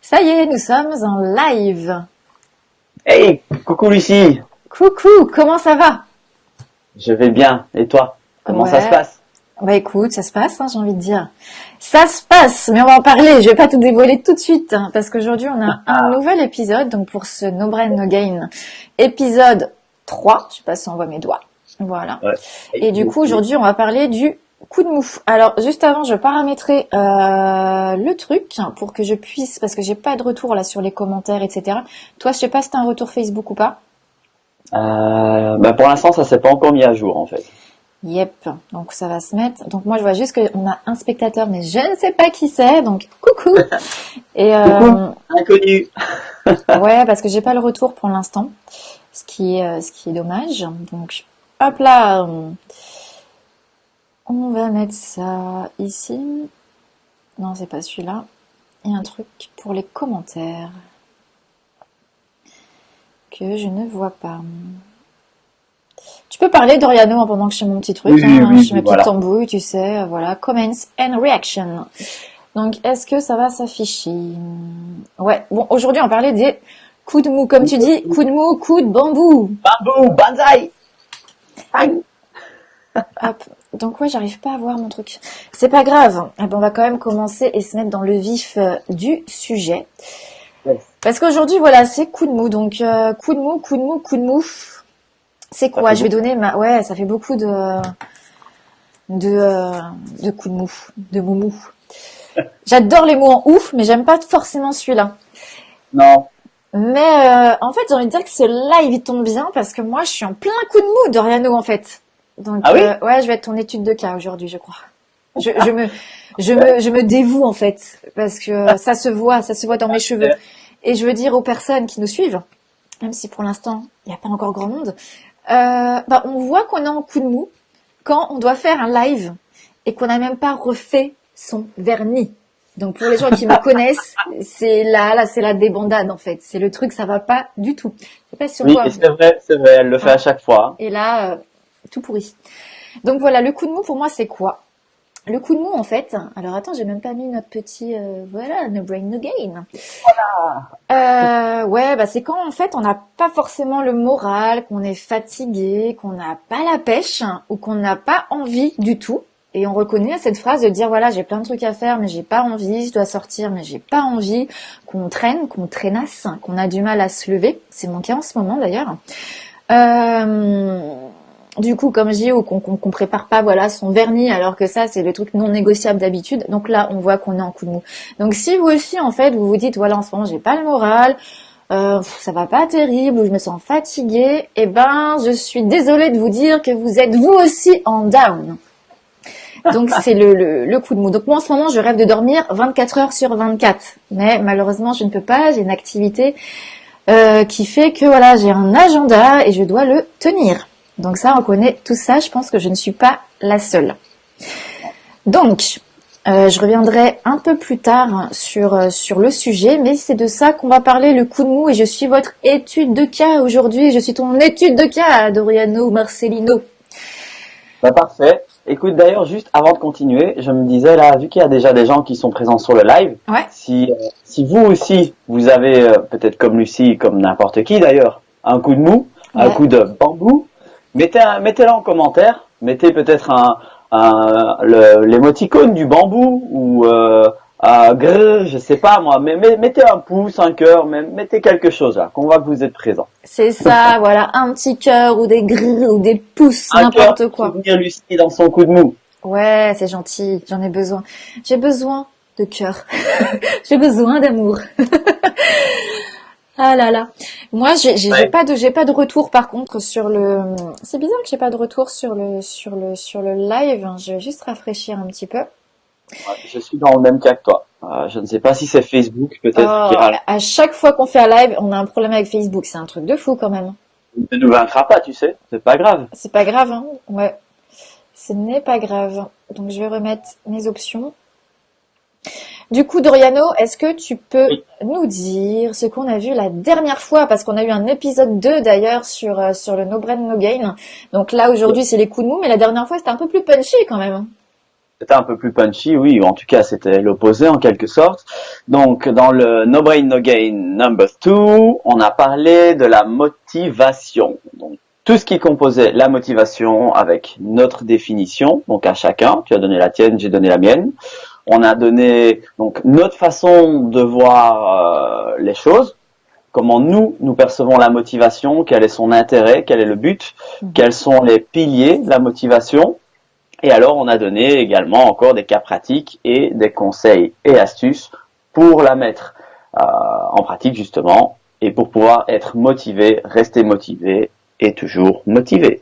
Ça y est, nous sommes en live. Hey, coucou Lucie, Coucou, comment ça va? je vais bien. Et toi, comment ça se Ouais, passe? bah écoute, ça se passe, hein, j'ai envie de dire. Ça se passe, mais on va en parler. Je vais pas tout dévoiler tout de suite, hein, parce qu'aujourd'hui on a un nouvel épisode, donc pour ce No Brain No Gain, épisode 3. Je sais pas si on voit mes doigts. Voilà. Ouais. Et du coup, aujourd'hui, on va parler du coup de mou. Alors, juste avant, je paramétrer le truc pour que je puisse, parce que j'ai pas de retour là sur les commentaires, etc. Toi, je sais pas si t'as un retour Facebook ou pas. Pour l'instant, ça s'est pas encore mis à jour en fait. Yep, donc ça va se mettre. Donc moi, je vois juste qu'on a un spectateur, mais je ne sais pas qui c'est, donc coucou. Et Coucou, inconnu. ouais, parce que j'ai pas le retour pour l'instant, ce qui est dommage. Donc, hop là, on va mettre ça ici. Non, c'est pas celui-là. Il y a un truc pour les commentaires que je ne vois pas. Tu peux parler, Doriano, pendant que je fais mon petit truc. Oui, oui, Hein, oui, je fais ma petite voilà. tambouille, tu sais. Voilà, comments and reaction. Donc, est-ce que ça va s'afficher? Ouais, bon, aujourd'hui, on parlait des coups de mou. Comme tu dis, coup de mou, coup de bambou. Bambou, banzai. Bang. Hop. Donc, ouais, j'arrive pas à voir mon truc. C'est pas grave. Eh ben, on va quand même commencer et se mettre dans le vif du sujet. Ouais. Parce qu'aujourd'hui, voilà, c'est coup de mou. Donc, coup de mou, coup de mou, coup de mou. C'est Ça quoi? fait Je vais beaucoup. donner ma... Ouais, ça fait beaucoup de coups de mou, de moumou. J'adore les mots en ouf, mais j'aime pas forcément celui-là. Non. Mais en fait, j'ai envie de dire que ce live, il tombe bien parce que moi, je suis en plein coup de mou, Doriano, en fait. Donc, Ah oui? ouais, je vais être ton étude de cas aujourd'hui, je crois. Je me dévoue, en fait, parce que ça se voit dans mes cheveux. Et je veux dire aux personnes qui nous suivent, même si pour l'instant, il n'y a pas encore grand monde, on voit qu'on est en coup de mou quand on doit faire un live et qu'on n'a même pas refait son vernis. Donc pour les gens qui me connaissent, c'est là, c'est la débandade en fait. C'est le truc, ça va pas du tout. Je sais pas si on Oui, voit. et c'est vrai, elle le fait Hein. à chaque fois. Et là, tout pourri. Donc voilà, le coup de mou pour moi c'est quoi? Le coup de mou en fait. Alors attends, j'ai même pas mis notre petit voilà, no brain no gain. Ouais, c'est quand en fait on n'a pas forcément le moral, qu'on est fatigué, qu'on n'a pas la pêche ou qu'on n'a pas envie du tout. Et on reconnaît cette phrase de dire voilà, j'ai plein de trucs à faire mais j'ai pas envie, je dois sortir mais j'ai pas envie, qu'on traîne, qu'on traînasse, qu'on a du mal à se lever. C'est mon cas en ce moment d'ailleurs. Du coup, comme je dis, ou qu'on prépare pas voilà son vernis, alors que ça c'est le truc non négociable d'habitude. Donc là, on voit qu'on est en coup de mou. Donc si vous aussi en fait vous vous dites voilà en ce moment j'ai pas le moral, ça va pas terrible, ou je me sens fatiguée, eh ben je suis désolée de vous dire que vous êtes vous aussi en down. Donc c'est le coup de mou. Donc moi en ce moment je rêve de dormir 24 heures sur 24, mais malheureusement je ne peux pas. J'ai une activité qui fait que voilà j'ai un agenda et je dois le tenir. Donc ça, on connaît tout ça. Je pense que je ne suis pas la seule. Donc, je reviendrai un peu plus tard sur le sujet, mais c'est de ça qu'on va parler, le coup de mou. Et je suis votre étude de cas aujourd'hui. Je suis ton étude de cas, Doriano Marcelino. Bah parfait. Écoute, d'ailleurs, juste avant de continuer, je me disais là, vu qu'il y a déjà des gens qui sont présents sur le live, Ouais. si vous aussi, vous avez peut-être comme Lucie, comme n'importe qui d'ailleurs, un coup de mou, un Ouais. coup de bambou, mettez-le en commentaire, mettez peut-être l'émoticône du bambou ou je sais pas moi, mais mettez un pouce, un cœur, mettez quelque chose là, qu'on voit que vous êtes présent. C'est ça, voilà, un petit cœur ou des grilles ou des pouces, Un cœur n'importe pour quoi. soutenir Lucie dans son coup de mou. Ouais, c'est gentil, j'en ai besoin. J'ai besoin de cœur. J'ai besoin d'amour. Ah là là. Moi, j'ai Ouais. j'ai pas de retour par contre sur le. C'est bizarre que j'ai pas de retour sur le live. Je vais juste rafraîchir un petit peu. Ouais, je suis dans le même cas que toi. Je ne sais pas si c'est Facebook peut-être qui Oh, râle. à chaque fois qu'on fait un live, on a un problème avec Facebook. C'est un truc de fou quand même. Ne nous vaincra pas, tu sais. C'est pas grave. C'est pas grave, hein. Ouais. Ce n'est pas grave. Donc je vais remettre mes options. Du coup, Doriano, est-ce que tu peux Oui. nous dire ce qu'on a vu la dernière fois? Parce qu'on a eu un épisode 2 d'ailleurs sur le No Brain No Gain. Donc là, aujourd'hui, c'est les coups de mou, mais la dernière fois, c'était un peu plus punchy quand même. C'était un peu plus punchy, oui, ou en tout cas c'était l'opposé en quelque sorte. Donc, dans le No Brain No Gain number 2, on a parlé de la motivation. Donc, tout ce qui composait la motivation avec notre définition, donc à chacun, tu as donné la tienne, j'ai donné la mienne. On a donné donc notre façon de voir les choses, comment nous percevons la motivation, quel est son intérêt, quel est le but, quels sont les piliers de la motivation. Et alors, on a donné également encore des cas pratiques et des conseils et astuces pour la mettre en pratique justement et pour pouvoir être motivé, rester motivé et toujours motivé.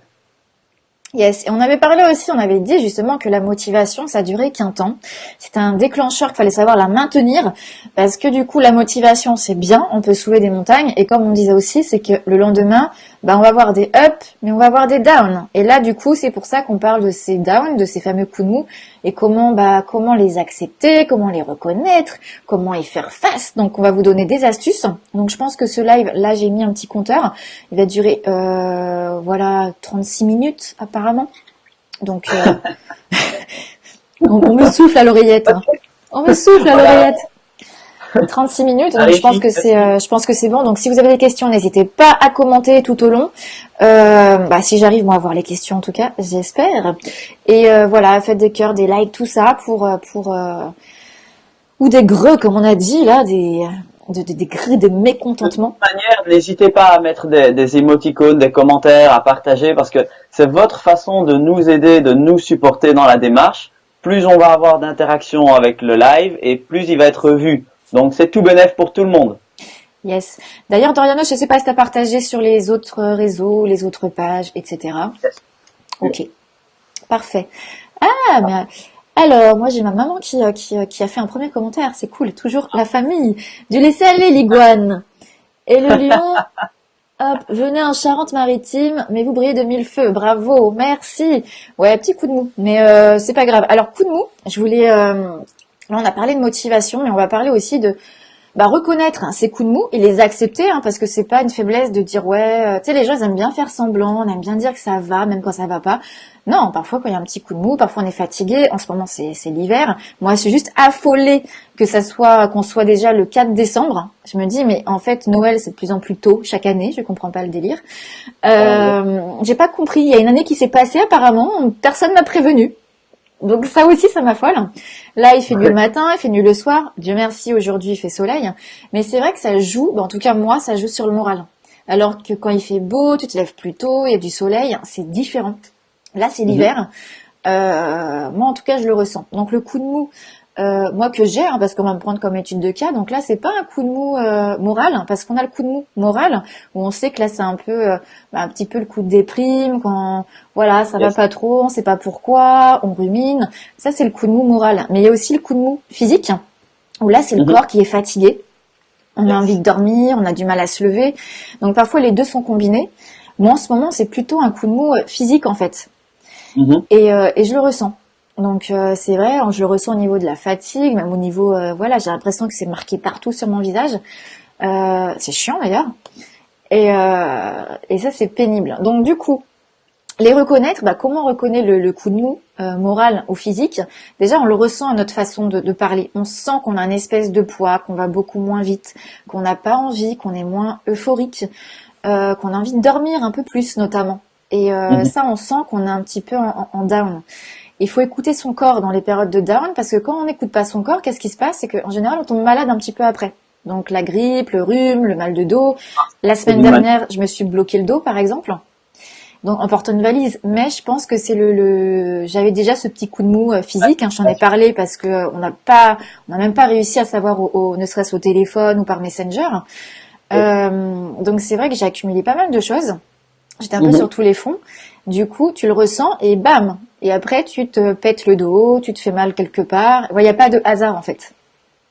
Yes, et on avait parlé aussi, on avait dit justement que la motivation, ça durait qu'un temps. C'était un déclencheur qu'il fallait savoir la maintenir, parce que du coup, la motivation, c'est bien, on peut soulever des montagnes, et comme on disait aussi, c'est que le lendemain, on va avoir des ups, mais on va avoir des downs. Et là, du coup, c'est pour ça qu'on parle de ces downs, de ces fameux coups de mou, et comment les accepter, comment les reconnaître, comment y faire face. Donc, on va vous donner des astuces. Donc, je pense que ce live, là, j'ai mis un petit compteur. Il va durer, 36 minutes, apparemment. Donc, on me souffle à l'oreillette. Hein. On me souffle à l'oreillette. 36 minutes, donc je pense que c'est bon. Donc si vous avez des questions, n'hésitez pas à commenter tout au long. Si j'arrive moi à voir les questions en tout cas, j'espère. Et voilà, faites des cœurs, des likes, tout ça pour ou des greux comme on a dit là, des cris de mécontentement. De toute manière, n'hésitez pas à mettre des émoticônes, des commentaires, à partager parce que c'est votre façon de nous aider, de nous supporter dans la démarche. Plus on va avoir d'interaction avec le live et plus il va être vu. Donc c'est tout bénef pour tout le monde. Yes. D'ailleurs, Doriano, je ne sais pas si tu as partagé sur les autres réseaux, les autres pages, etc. Yes. Ok. Parfait. Ah, mais alors, moi j'ai ma maman qui a fait un premier commentaire. C'est cool. Toujours la famille. Du laisser aller, l'iguane. Et le lion, hop, venez en Charente-Maritime, mais vous brillez de mille feux. Bravo, merci. Ouais, petit coup de mou. Mais c'est pas grave. Alors, coup de mou, je voulais... Là, on a parlé de motivation, mais on va parler aussi de reconnaître ces coups de mou et les accepter, parce que c'est pas une faiblesse de dire ouais, tu sais, les gens ils aiment bien faire semblant, on aime bien dire que ça va, même quand ça va pas. Non, parfois quand il y a un petit coup de mou, parfois on est fatigué. En ce moment c'est l'hiver. Moi, je suis juste affolée qu'on soit déjà le 4 décembre. Je me dis mais en fait Noël c'est de plus en plus tôt chaque année. Je comprends pas le délire. J'ai pas compris. Il y a une année qui s'est passée apparemment, personne m'a prévenu. Donc ça aussi, ça m'affole. Là, il fait nuit le matin, il fait nuit le soir. Dieu merci, aujourd'hui, il fait soleil. Mais c'est vrai que ça joue, en tout cas moi, ça joue sur le moral. Alors que quand il fait beau, tu te lèves plus tôt, il y a du soleil, c'est différent. Là, c'est l'hiver. Moi, en tout cas, je le ressens. Donc le coup de mou, moi que j'ai, parce qu'on va me prendre comme étude de cas. Donc là, c'est pas un coup de mou moral, parce qu'on a le coup de mou moral où on sait que là, c'est un peu, un petit peu le coup de déprime quand, voilà, ça va pas trop, on sait pas pourquoi, on rumine. Ça, c'est le coup de mou moral. Mais il y a aussi le coup de mou physique où là, c'est le corps qui est fatigué. On a envie de dormir, on a du mal à se lever. Donc parfois, les deux sont combinés. Moi, en ce moment, c'est plutôt un coup de mou physique en fait. Et je le ressens. Donc c'est vrai, je le ressens au niveau de la fatigue, même au niveau, j'ai l'impression que c'est marqué partout sur mon visage. C'est chiant d'ailleurs. Et ça c'est pénible. Donc du coup, les reconnaître, comment on reconnaît le coup de mou moral ou physique? Déjà, on le ressent à notre façon de parler. On sent qu'on a une espèce de poids, qu'on va beaucoup moins vite, qu'on n'a pas envie, qu'on est moins euphorique, qu'on a envie de dormir un peu plus notamment. Et ça, on sent qu'on est un petit peu en down. Il faut écouter son corps dans les périodes de down, parce que quand on n'écoute pas son corps, qu'est-ce qui se passe? C'est qu'en général, on tombe malade un petit peu après. Donc la grippe, le rhume, le mal de dos. La semaine dernière, je me suis bloqué le dos, par exemple. Donc en portant une valise. Mais je pense que c'est j'avais déjà ce petit coup de mou physique. J'en ai parlé parce que on n'a même pas réussi à savoir ne serait-ce au téléphone ou par Messenger. Donc c'est vrai que j'ai accumulé pas mal de choses. J'étais un peu sur tous les fronts. Du coup, tu le ressens et bam. Et après, tu te pètes le dos, tu te fais mal quelque part. Il n'y a pas de hasard, en fait.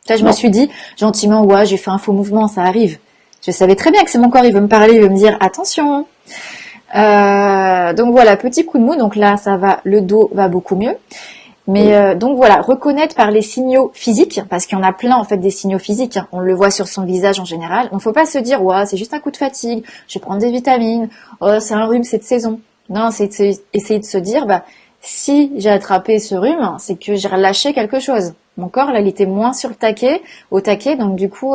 Là, je me suis dit, gentiment, ouais, j'ai fait un faux mouvement, ça arrive. Je savais très bien que c'est mon corps, il veut me parler, il veut me dire, attention. Donc voilà, petit coup de mou. Donc là, ça va, le dos va beaucoup mieux. Mais donc voilà, reconnaître par les signaux physiques, parce qu'il y en a plein en fait des signaux physiques, on le voit sur son visage en général. Donc faut pas se dire ouais, c'est juste un coup de fatigue, je vais prendre des vitamines, oh c'est un rhume, c'est de saison. Non, c'est essayer de se dire si j'ai attrapé ce rhume, c'est que j'ai relâché quelque chose. Mon corps, là, il était moins sur au taquet, donc du coup,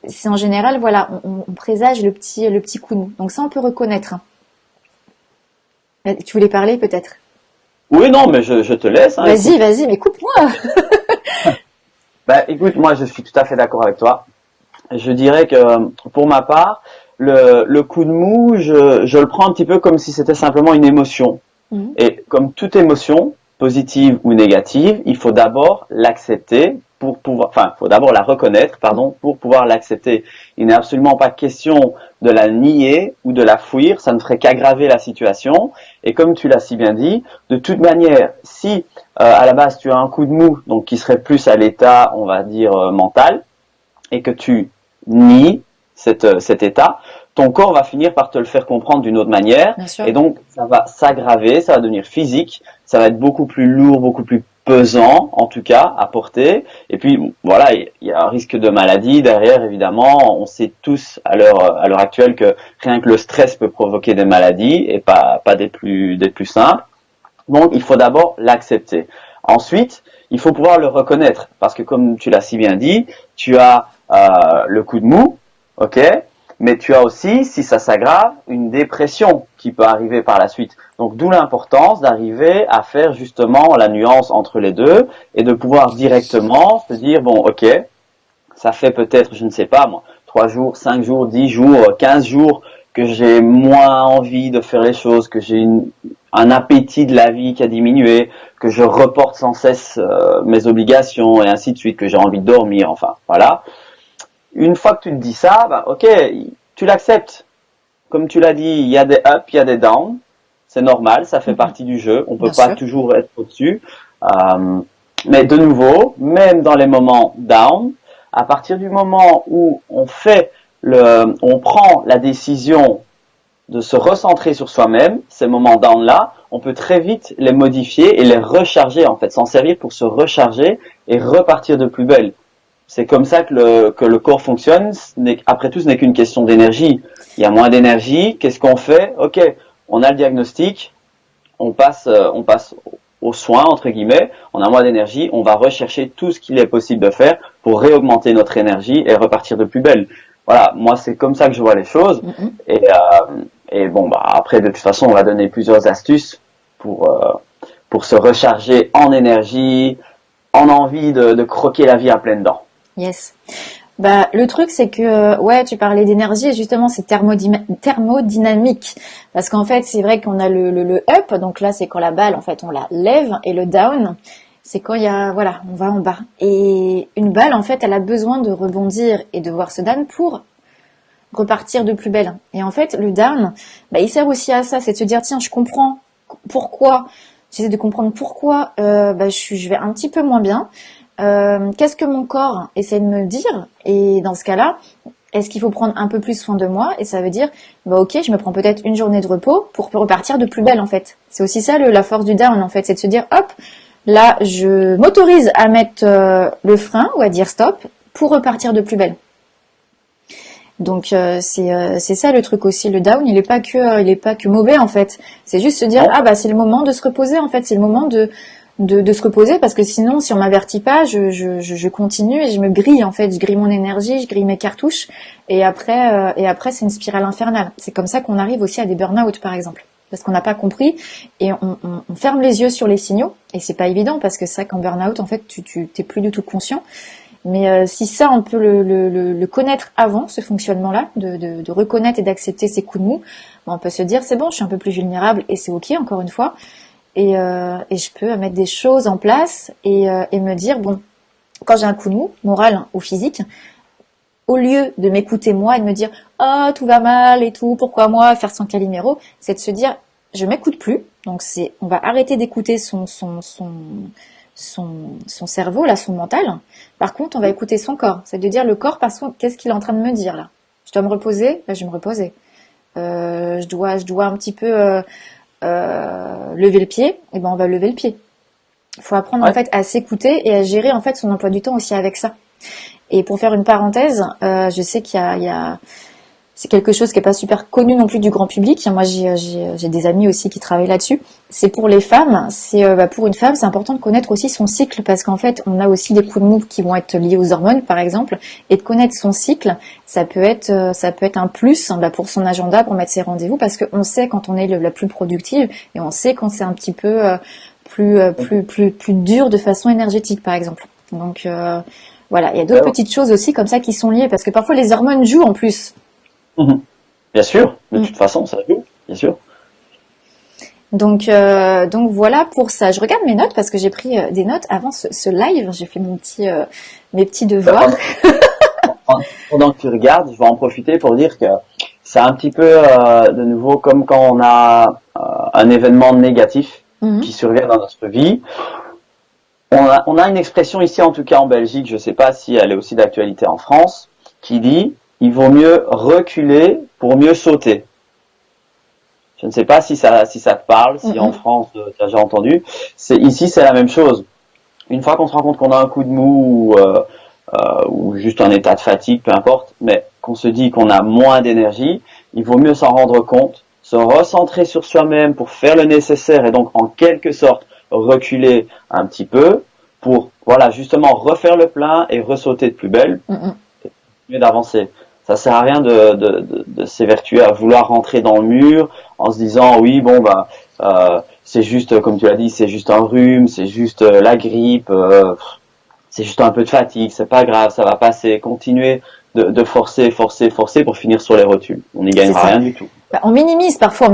c'est en général, voilà, on présage le petit coup de mou. Donc ça, on peut reconnaître, hein. Tu voulais parler peut-être? Oui, non, mais je te laisse, hein, Vas-y, écoute. vas-y, mais coupe-moi. Bah, écoute, moi, je suis tout à fait d'accord avec toi. Je dirais que, pour ma part, le coup de mou, je le prends un petit peu comme si c'était simplement une émotion. Mhm. Et comme toute émotion, positive ou négative, il faut d'abord l'accepter pour pouvoir, enfin, il faut d'abord la reconnaître, pardon, pour pouvoir l'accepter. Il n'est absolument pas question de la nier ou de la fuir, ça ne ferait qu'aggraver la situation. Et comme tu l'as si bien dit, de toute manière, si à la base tu as un coup de mou, donc qui serait plus à l'état, on va dire, mental, et que tu nies cet état, ton corps va finir par te le faire comprendre d'une autre manière, Bien sûr. et donc ça va s'aggraver, ça va devenir physique, ça va être beaucoup plus lourd, beaucoup plus pesant, en tout cas, à porter. Et puis, voilà, il y a un risque de maladie derrière, évidemment. On sait tous à l'heure actuelle que rien que le stress peut provoquer des maladies, et pas des plus simples. Donc, il faut d'abord l'accepter. Ensuite, il faut pouvoir le reconnaître, parce que comme tu l'as si bien dit, tu as le coup de mou, ok, mais tu as aussi, si ça s'aggrave, une dépression qui peut arriver par la suite. Donc, d'où l'importance d'arriver à faire justement la nuance entre les deux et de pouvoir directement se dire, bon, ok, ça fait peut-être, je ne sais pas moi, 3 jours, 5 jours, 10 jours, 15 jours que j'ai moins envie de faire les choses, que j'ai un appétit de la vie qui a diminué, que je reporte sans cesse mes obligations et ainsi de suite, que j'ai envie de dormir, enfin, voilà. Une fois que tu te dis ça, bah, ok, tu l'acceptes. Comme tu l'as dit, il y a des ups, il y a des downs. C'est normal, ça fait Mhm. partie du jeu. On peut Bien pas sûr. toujours être au-dessus. Mais de nouveau, même dans les moments down, à partir du moment où on prend la décision de se recentrer sur soi-même, ces moments down-là, on peut très vite les modifier et les recharger, en fait, s'en servir pour se recharger et repartir de plus belle. C'est comme ça que que le corps fonctionne. Après tout, ce n'est qu'une question d'énergie. Il y a moins d'énergie. Qu'est-ce qu'on fait? Ok, on a le diagnostic. On passe aux soins, entre guillemets. On a moins d'énergie. On va rechercher tout ce qu'il est possible de faire pour réaugmenter notre énergie et repartir de plus belle. Voilà, moi, c'est comme ça que je vois les choses. Mhm. Et bon, bah, après, de toute façon, on va donner plusieurs astuces pour se recharger en énergie, en envie de croquer la vie à pleines dents. Yes. Bah, le truc, c'est que, ouais, tu parlais d'énergie et justement, c'est thermodynamique. Parce qu'en fait, c'est vrai qu'on a le up, donc là, c'est quand la balle, en fait, on la lève, et le down, c'est quand il y a, voilà, on va en bas. Et une balle, en fait, elle a besoin de rebondir et de voir ce down pour repartir de plus belle. Et en fait, le down, bah, il sert aussi à ça, c'est de se dire, tiens, je comprends pourquoi, j'essaie de comprendre pourquoi bah, je vais un petit peu moins bien. Qu'est-ce que mon corps essaie de me dire? Et dans ce cas-là, est-ce qu'il faut prendre un peu plus soin de moi? Et ça veut dire, bah ok, je me prends peut-être une journée de repos pour repartir de plus belle en fait. C'est aussi ça la force du down en fait, c'est de se dire, hop, là, je m'autorise à mettre le frein ou à dire stop pour repartir de plus belle. Donc c'est ça le truc aussi. Le down, il est pas que mauvais en fait. C'est juste se dire Non, ah bah c'est le moment de se reposer en fait. C'est le moment de se reposer parce que sinon si on m'avertit pas, je continue et je me grille en fait. Je grille mon énergie, je grille mes cartouches et après c'est une spirale infernale. C'est comme ça qu'on arrive aussi à des burn-out par exemple. Parce qu'on n'a pas compris et on ferme les yeux sur les signaux et c'est pas évident parce que c'est vrai qu'en burn-out en fait tu t'es plus du tout conscient. Mais si ça, on peut le connaître avant, ce fonctionnement-là, de reconnaître et d'accepter ces coups de mou, ben, on peut se dire, c'est bon, je suis un peu plus vulnérable et c'est ok, encore une fois. Et je peux mettre des choses en place et me dire, bon, quand j'ai un coup de mou, moral ou physique, au lieu de m'écouter moi et de me dire, ah, tout va mal et tout, pourquoi moi, faire son Calimero, c'est de se dire, je m'écoute plus. Donc on va arrêter d'écouter son cerveau, là, son mental. Par contre, on va écouter son corps. C'est de dire le corps, qu'est-ce qu'il est en train de me dire là? Je dois me reposer, ben, je vais me reposer. Je dois un petit peu lever le pied, et ben on va lever le pied. Il faut apprendre en ouais. fait à s'écouter et à gérer en fait son emploi du temps aussi avec ça. Et pour faire une parenthèse, je sais qu'il y a c'est quelque chose qui est pas super connu non plus du grand public. Moi, j'ai des amis aussi qui travaillent là-dessus. C'est pour les femmes. Pour une femme, c'est important de connaître aussi son cycle parce qu'en fait, on a aussi des coups de mou qui vont être liés aux hormones, par exemple, et de connaître son cycle, ça peut être un plus pour son agenda, pour mettre ses rendez-vous, parce qu'on sait quand on est la plus productive et on sait quand c'est un petit peu plus dur de façon énergétique, par exemple. Donc voilà, il y a d'autres petites choses aussi comme ça qui sont liées parce que parfois les hormones jouent en plus. Bien sûr, de toute façon, ça joue, bien sûr. Donc voilà pour ça. Je regarde mes notes parce que j'ai pris des notes avant ce live. J'ai fait mes petits devoirs. Pendant que tu regardes, je vais en profiter pour dire que c'est un petit peu de nouveau comme quand on a un événement négatif qui survient dans notre vie. On a une expression ici, en tout cas en Belgique, je ne sais pas si elle est aussi d'actualité en France, qui dit « il vaut mieux reculer pour mieux sauter ». Je ne sais pas si ça te parle, si en France tu as déjà entendu. Ici, c'est la même chose. Une fois qu'on se rend compte qu'on a un coup de mou ou juste un état de fatigue, peu importe, mais qu'on se dit qu'on a moins d'énergie, il vaut mieux s'en rendre compte, se recentrer sur soi-même pour faire le nécessaire et donc en quelque sorte reculer un petit peu pour justement refaire le plein et ressauter de plus belle et mieux d'avancer. Ça sert à rien de s'évertuer à vouloir rentrer dans le mur en se disant oui c'est juste comme tu l'as dit, c'est juste un rhume, c'est juste la grippe, c'est juste un peu de fatigue, c'est pas grave, ça va passer. Continuer de forcer pour finir sur les rotules. On n'y gagnera rien du tout. On minimise parfois,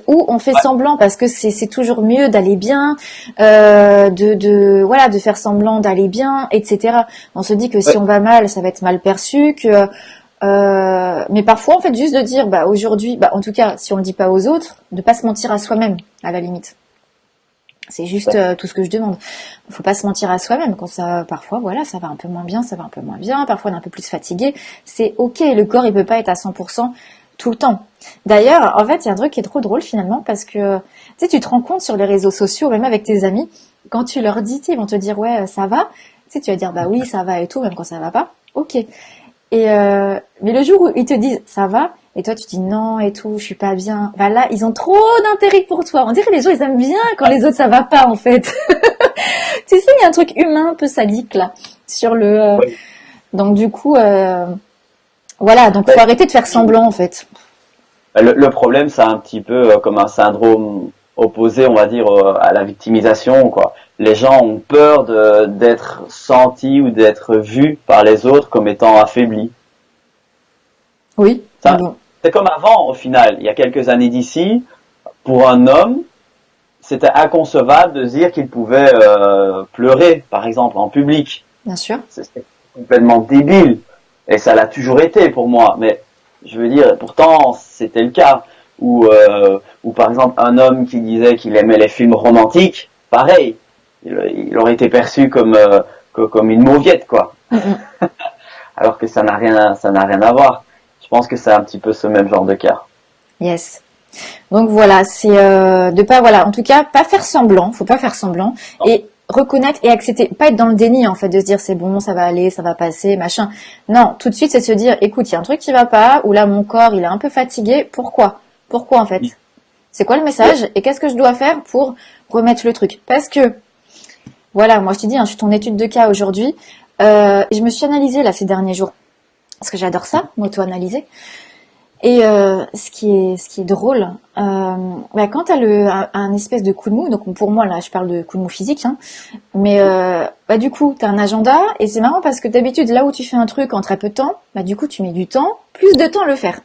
ou on fait semblant parce que c'est toujours mieux d'aller bien, de faire semblant d'aller bien, etc. On se dit que si on va mal, ça va être mal perçu, mais parfois en fait juste de dire aujourd'hui, en tout cas si on le dit pas aux autres, de pas se mentir à soi-même à la limite. C'est juste tout ce que je demande. Faut pas se mentir à soi-même quand parfois ça va un peu moins bien, parfois on est un peu plus fatigué. C'est ok, le corps il peut pas être à 100% tout le temps. D'ailleurs, en fait, il y a un truc qui est trop drôle finalement parce que tu te rends compte sur les réseaux sociaux, même avec tes amis, quand tu leur dis, ils vont te dire ouais ça va, tu vas dire oui ça va et tout, même quand ça va pas. Ok. Mais le jour où ils te disent ça va et toi tu dis non et tout, je suis pas bien, là ils ont trop d'intérêt pour toi. On dirait que les gens ils aiment bien quand les autres ça va pas en fait. Tu sais, il y a un truc humain un peu sadique là sur le. Donc du coup, donc faut arrêter de faire semblant en fait. Le problème, c'est un petit peu comme un syndrome opposé, on va dire, à la victimisation, quoi. Les gens ont peur d'être sentis ou d'être vus par les autres comme étant affaiblis. Oui. C'est comme avant, au final. Il y a quelques années d'ici, pour un homme, c'était inconcevable de dire qu'il pouvait pleurer, par exemple, en public. Bien sûr. C'était complètement débile. Et ça l'a toujours été pour moi. Mais je veux dire, pourtant, c'était le cas. Ou par exemple, un homme qui disait qu'il aimait les films romantiques, pareil. Il aurait été perçu comme une mauviette, quoi. Alors que ça n'a rien à voir. Je pense que c'est un petit peu ce même genre de cas. Yes. Donc voilà, c'est de pas en tout cas pas faire semblant, faut pas faire semblant et reconnaître et accepter, pas être dans le déni en fait de se dire c'est bon, ça va aller, ça va passer, machin. Non, tout de suite c'est de se dire écoute, il y a un truc qui va pas ou là mon corps, il est un peu fatigué, pourquoi en fait? C'est quoi le message et qu'est-ce que je dois faire pour remettre le truc? Parce que moi je te dis je suis ton étude de cas aujourd'hui, je me suis analysée là ces derniers jours parce que j'adore ça, m'auto-analyser. Et ce qui est drôle, quand tu as un espèce de coup de mou, donc pour moi là je parle de coup de mou physique, mais du coup tu as un agenda et c'est marrant parce que d'habitude là où tu fais un truc en très peu de temps, du coup tu mets du temps, plus de temps à le faire.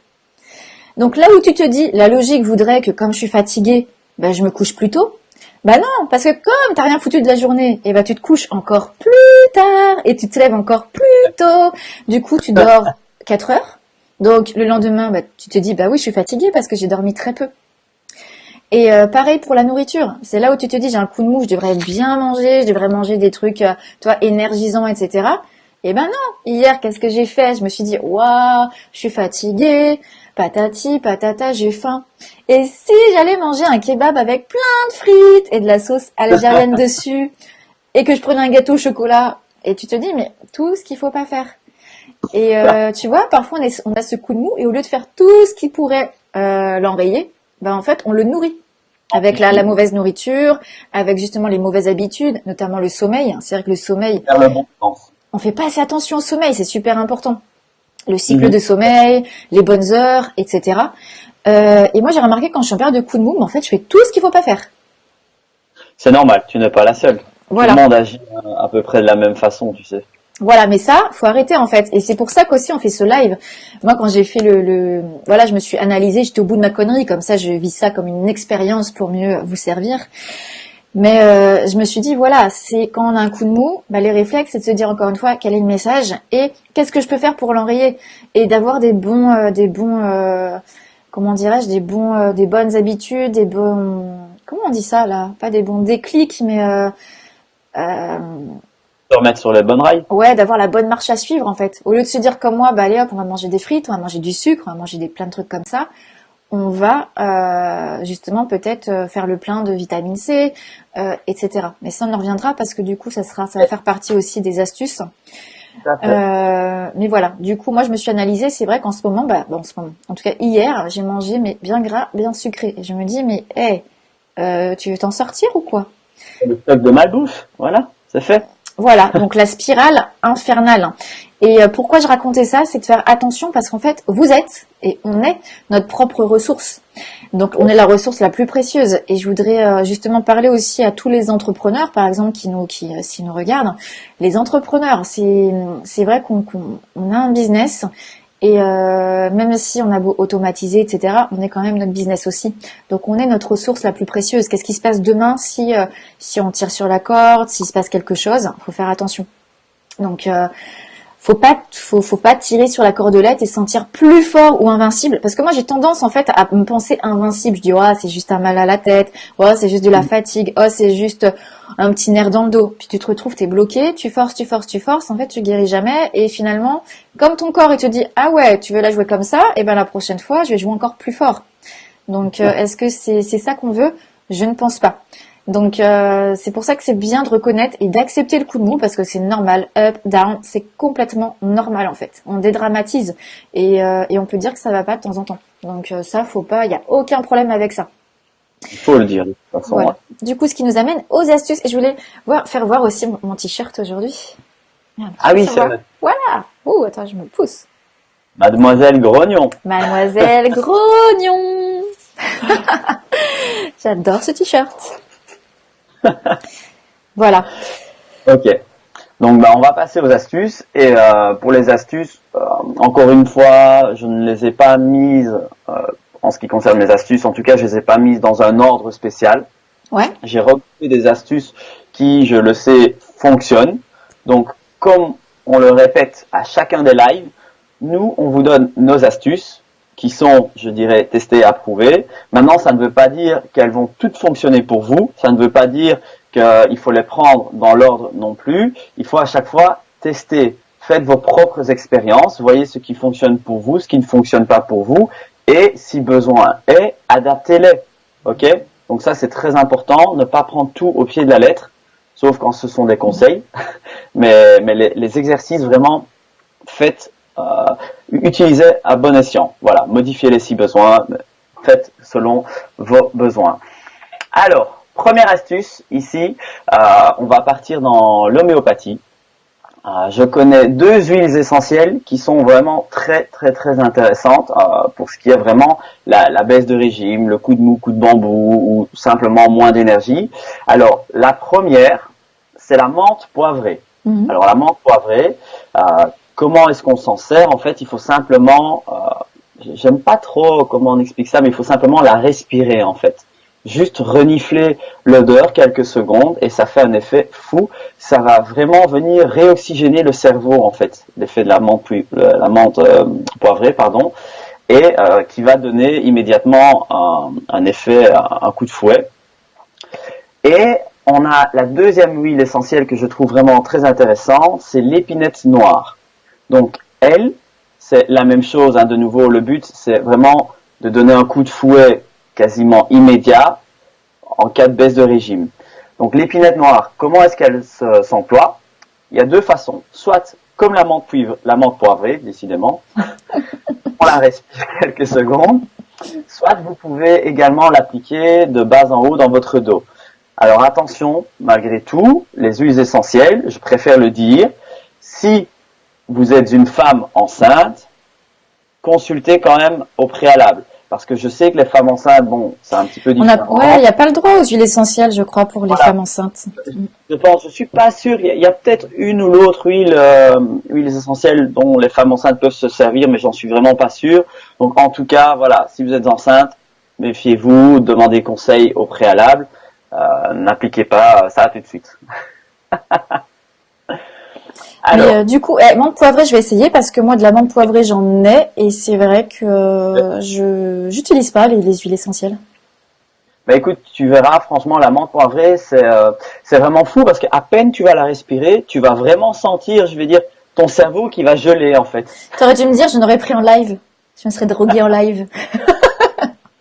Donc là où tu te dis, la logique voudrait que comme je suis fatiguée, je me couche plus tôt. Non, parce que comme t'as rien foutu de la journée, et tu te couches encore plus tard et tu te lèves encore plus tôt. Du coup tu dors 4 heures. Donc le lendemain, tu te dis oui, je suis fatiguée parce que j'ai dormi très peu. Et pareil pour la nourriture. C'est là où tu te dis j'ai un coup de mou, je devrais bien manger, je devrais manger des trucs énergisants, etc. Et non, hier qu'est-ce que j'ai fait? Je me suis dit waouh, je suis fatiguée, patati patata, j'ai faim. Et si j'allais manger un kebab avec plein de frites et de la sauce algérienne dessus et que je prenais un gâteau au chocolat et tu te dis mais tout ce qu'il faut pas faire. Et tu vois, parfois on a ce coup de mou et au lieu de faire tout ce qui pourrait l'enrayer, ben en fait on le nourrit avec la mauvaise nourriture, avec justement les mauvaises habitudes, notamment le sommeil. C'est vrai que le sommeil, Faire le bon sens. on fait pas assez attention au sommeil, c'est super important. Le cycle de sommeil, les bonnes heures, etc. Et moi j'ai remarqué quand je suis en période de coup de mou, mais en fait je fais tout ce qu'il faut pas faire. C'est normal, tu n'es pas la seule. Tout Voilà. le monde agit à peu près de la même façon, tu sais. Voilà, mais ça, faut arrêter en fait. Et c'est pour ça qu'aussi on fait ce live. Moi, quand j'ai fait voilà, je me suis analysée, j'étais au bout de ma connerie, comme ça, je vis ça comme une expérience pour mieux vous servir. Mais je me suis dit, voilà, c'est quand on a un coup de mou, bah, les réflexes, c'est de se dire encore une fois quel est le message et qu'est-ce que je peux faire pour l'enrayer et d'avoir comment dirais-je, des bonnes habitudes, comment on dit ça là? Pas des bons déclics, mais euh, Se remettre sur les bonnes rails. ouais, d'avoir la bonne marche à suivre en fait. Au lieu de se dire comme moi, bah allez hop, on va manger des frites, on va manger du sucre, on va manger plein de trucs comme ça, on va justement peut-être faire le plein de vitamine C, etc. Mais ça on en reviendra parce que du coup ça va faire partie aussi des astuces. Tout à fait. Mais voilà, du coup moi je me suis analysée, c'est vrai qu'en ce moment, en tout cas hier, j'ai mangé mais bien gras, bien sucré. Et je me dis mais tu veux t'en sortir ou quoi? Le stock de malbouffe, voilà, c'est fait. Voilà, donc la spirale infernale. Et pourquoi je racontais ça, c'est de faire attention parce qu'en fait, vous êtes et on est notre propre ressource. Donc on est la ressource la plus précieuse. Et je voudrais justement parler aussi à tous les entrepreneurs, par exemple, s'ils nous regardent. Les entrepreneurs, c'est vrai qu'on a un business. Et même si on a beau automatiser, etc., on est quand même notre business aussi. Donc on est notre ressource la plus précieuse. Qu'est-ce qui se passe demain si on tire sur la corde, s'il se passe quelque chose? Faut faire attention. Donc faut pas tirer sur la cordelette et se sentir plus fort ou invincible. Parce que moi j'ai tendance en fait à me penser invincible. Je dis c'est juste un mal à la tête, c'est juste de la fatigue, c'est juste un petit nerf dans le dos. Puis tu te retrouves, t'es bloqué, tu forces, en fait tu guéris jamais. Et finalement, comme ton corps il te dit ah ouais tu veux la jouer comme ça, et ben la prochaine fois je vais jouer encore plus fort. Donc est-ce que c'est ça qu'on veut? Je ne pense pas. Donc c'est pour ça que c'est bien de reconnaître et d'accepter le coup de mou parce que c'est normal, up, down, c'est complètement normal en fait. On dédramatise et on peut dire que ça va pas de temps en temps. Donc ça faut pas, il y a aucun problème avec ça. Il faut le dire, de toute façon. Voilà. Ouais. Du coup, ce qui nous amène aux astuces et je voulais faire voir aussi mon t-shirt aujourd'hui. Merde, Ah oui, ça c'est va. vrai. Voilà. Oh, attends, je me pousse. Mademoiselle Grognon. Mademoiselle Grognon. J'adore ce t-shirt. Voilà. Ok. Donc, on va passer aux astuces. Et pour les astuces, encore une fois, je ne les ai pas mises, en ce qui concerne mes astuces, en tout cas, je les ai pas mises dans un ordre spécial. Ouais. J'ai regroupé des astuces qui, je le sais, fonctionnent. Donc, comme on le répète à chacun des lives, nous, on vous donne nos astuces qui sont, je dirais, testées et approuvées. Maintenant, ça ne veut pas dire qu'elles vont toutes fonctionner pour vous. Ça ne veut pas dire qu'il faut les prendre dans l'ordre non plus. Il faut à chaque fois tester. Faites vos propres expériences. Voyez ce qui fonctionne pour vous, ce qui ne fonctionne pas pour vous. Et si besoin est, adaptez-les. Ok? Donc ça, c'est très important. Ne pas prendre tout au pied de la lettre, sauf quand ce sont des conseils. Mais les exercices, vraiment, utilisez à bon escient. Voilà, modifiez-les si besoin, faites selon vos besoins. Alors, première astuce ici, on va partir dans l'homéopathie. Je connais 2 huiles essentielles qui sont vraiment très très très intéressantes pour ce qui est vraiment la baisse de régime, le coup de mou, coup de bambou ou simplement moins d'énergie. Alors, la première, c'est la menthe poivrée. Mhm. Alors, la menthe poivrée, comment est-ce qu'on s'en sert? En fait, il faut simplement, j'aime pas trop comment on explique ça, mais il faut simplement la respirer en fait. Juste renifler l'odeur quelques secondes et ça fait un effet fou. Ça va vraiment venir réoxygéner le cerveau en fait, l'effet de la menthe poivrée, pardon, et qui va donner immédiatement un effet, un coup de fouet. Et on a la deuxième huile essentielle que je trouve vraiment très intéressante, c'est l'épinette noire. Donc elle, c'est la même chose, de nouveau, le but c'est vraiment de donner un coup de fouet quasiment immédiat en cas de baisse de régime. Donc l'épinette noire, comment est-ce qu'elle s'emploie? Il y a 2 façons. Soit comme la menthe poivrée, décidément. On la respire quelques secondes. Soit vous pouvez également l'appliquer de bas en haut dans votre dos. Alors attention, malgré tout, les huiles essentielles, je préfère le dire, si vous êtes une femme enceinte, consultez quand même au préalable. Parce que je sais que les femmes enceintes, bon, c'est un petit peu différent. Ouais, il n'y a pas le droit aux huiles essentielles, je crois, pour les femmes enceintes. Je suis pas sûr. Il y a peut-être une ou l'autre huile essentielle dont les femmes enceintes peuvent se servir, mais j'en suis vraiment pas sûr. Donc, en tout cas, voilà, si vous êtes enceinte, méfiez-vous, demandez conseil au préalable. N'appliquez pas ça tout de suite. Alors, mais du coup, menthe poivrée, je vais essayer parce que moi, de la menthe poivrée, j'en ai et c'est vrai que j'utilise pas les huiles essentielles. Bah écoute, tu verras, franchement, la menthe poivrée, c'est vraiment fou parce qu'à peine tu vas la respirer, tu vas vraiment sentir, je vais dire, ton cerveau qui va geler en fait. T'aurais dû me dire, je n'aurais pris en live. Je me serais droguée en live.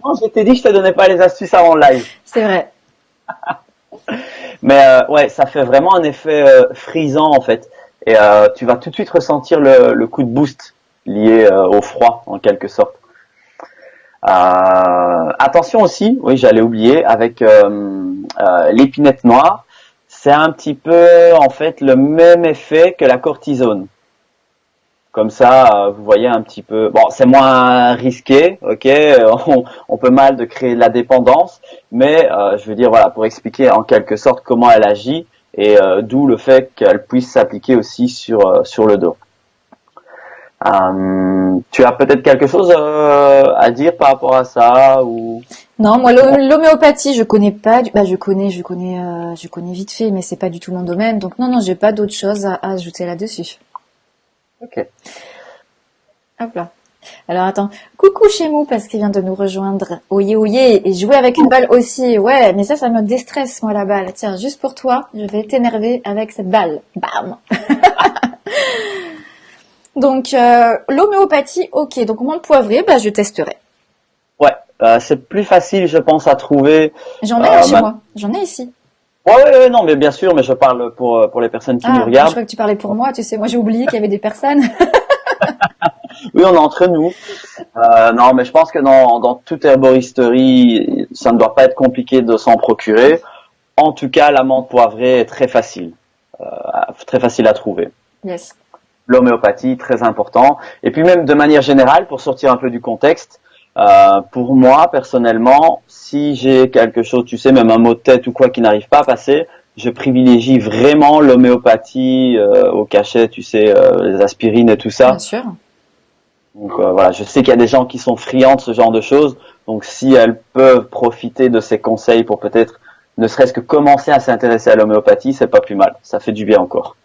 Non, je t'ai dit que je te donnais pas les astuces avant le live. C'est vrai. Mais ouais, ça fait vraiment un effet frisant en fait. Et tu vas tout de suite ressentir le coup de boost lié au froid en quelque sorte. Attention aussi, oui j'allais oublier, avec l'épinette noire, c'est un petit peu en fait le même effet que la cortisone. Comme ça, vous voyez un petit peu. Bon, c'est moins risqué, ok. On peut mal de créer de la dépendance, mais je veux dire voilà pour expliquer en quelque sorte comment elle agit et d'où le fait qu'elle puisse s'appliquer aussi sur le dos. Tu as peut-être quelque chose à dire par rapport à ça ou? Non, moi l'homéopathie, je connais pas. Je connais vite fait, mais c'est pas du tout mon domaine. Donc non, j'ai pas d'autre chose à ajouter là-dessus. Ok. Hop là. Alors attends, coucou chez Mou parce qu'il vient de nous rejoindre. Oyez, oyez, et jouer avec une balle aussi. Ouais, mais ça me déstresse moi la balle. Tiens, juste pour toi, je vais t'énerver avec cette balle. Bam. Donc l'homéopathie, ok. Donc menthe poivrée, je testerai. Ouais, c'est plus facile, je pense, à trouver. J'en ai chez moi. J'en ai ici. Ouais, non, mais bien sûr, mais je parle pour les personnes qui nous regardent. Je crois que tu parlais pour moi. Tu sais, moi j'ai oublié qu'il y avait des personnes. Oui, on est entre nous. Non, mais je pense que dans toute herboristerie, ça ne doit pas être compliqué de s'en procurer. En tout cas, la menthe poivrée est très facile à trouver. Yes. L'homéopathie, très important. Et puis même de manière générale, pour sortir un peu du contexte, pour moi, personnellement, si j'ai quelque chose, tu sais, même un mot de tête ou quoi qui n'arrive pas à passer, je privilégie vraiment l'homéopathie au cachet, tu sais, les aspirines et tout ça. Bien sûr. Donc voilà, je sais qu'il y a des gens qui sont friands de ce genre de choses, donc si elles peuvent profiter de ces conseils pour peut-être ne serait-ce que commencer à s'intéresser à l'homéopathie, c'est pas plus mal, ça fait du bien encore.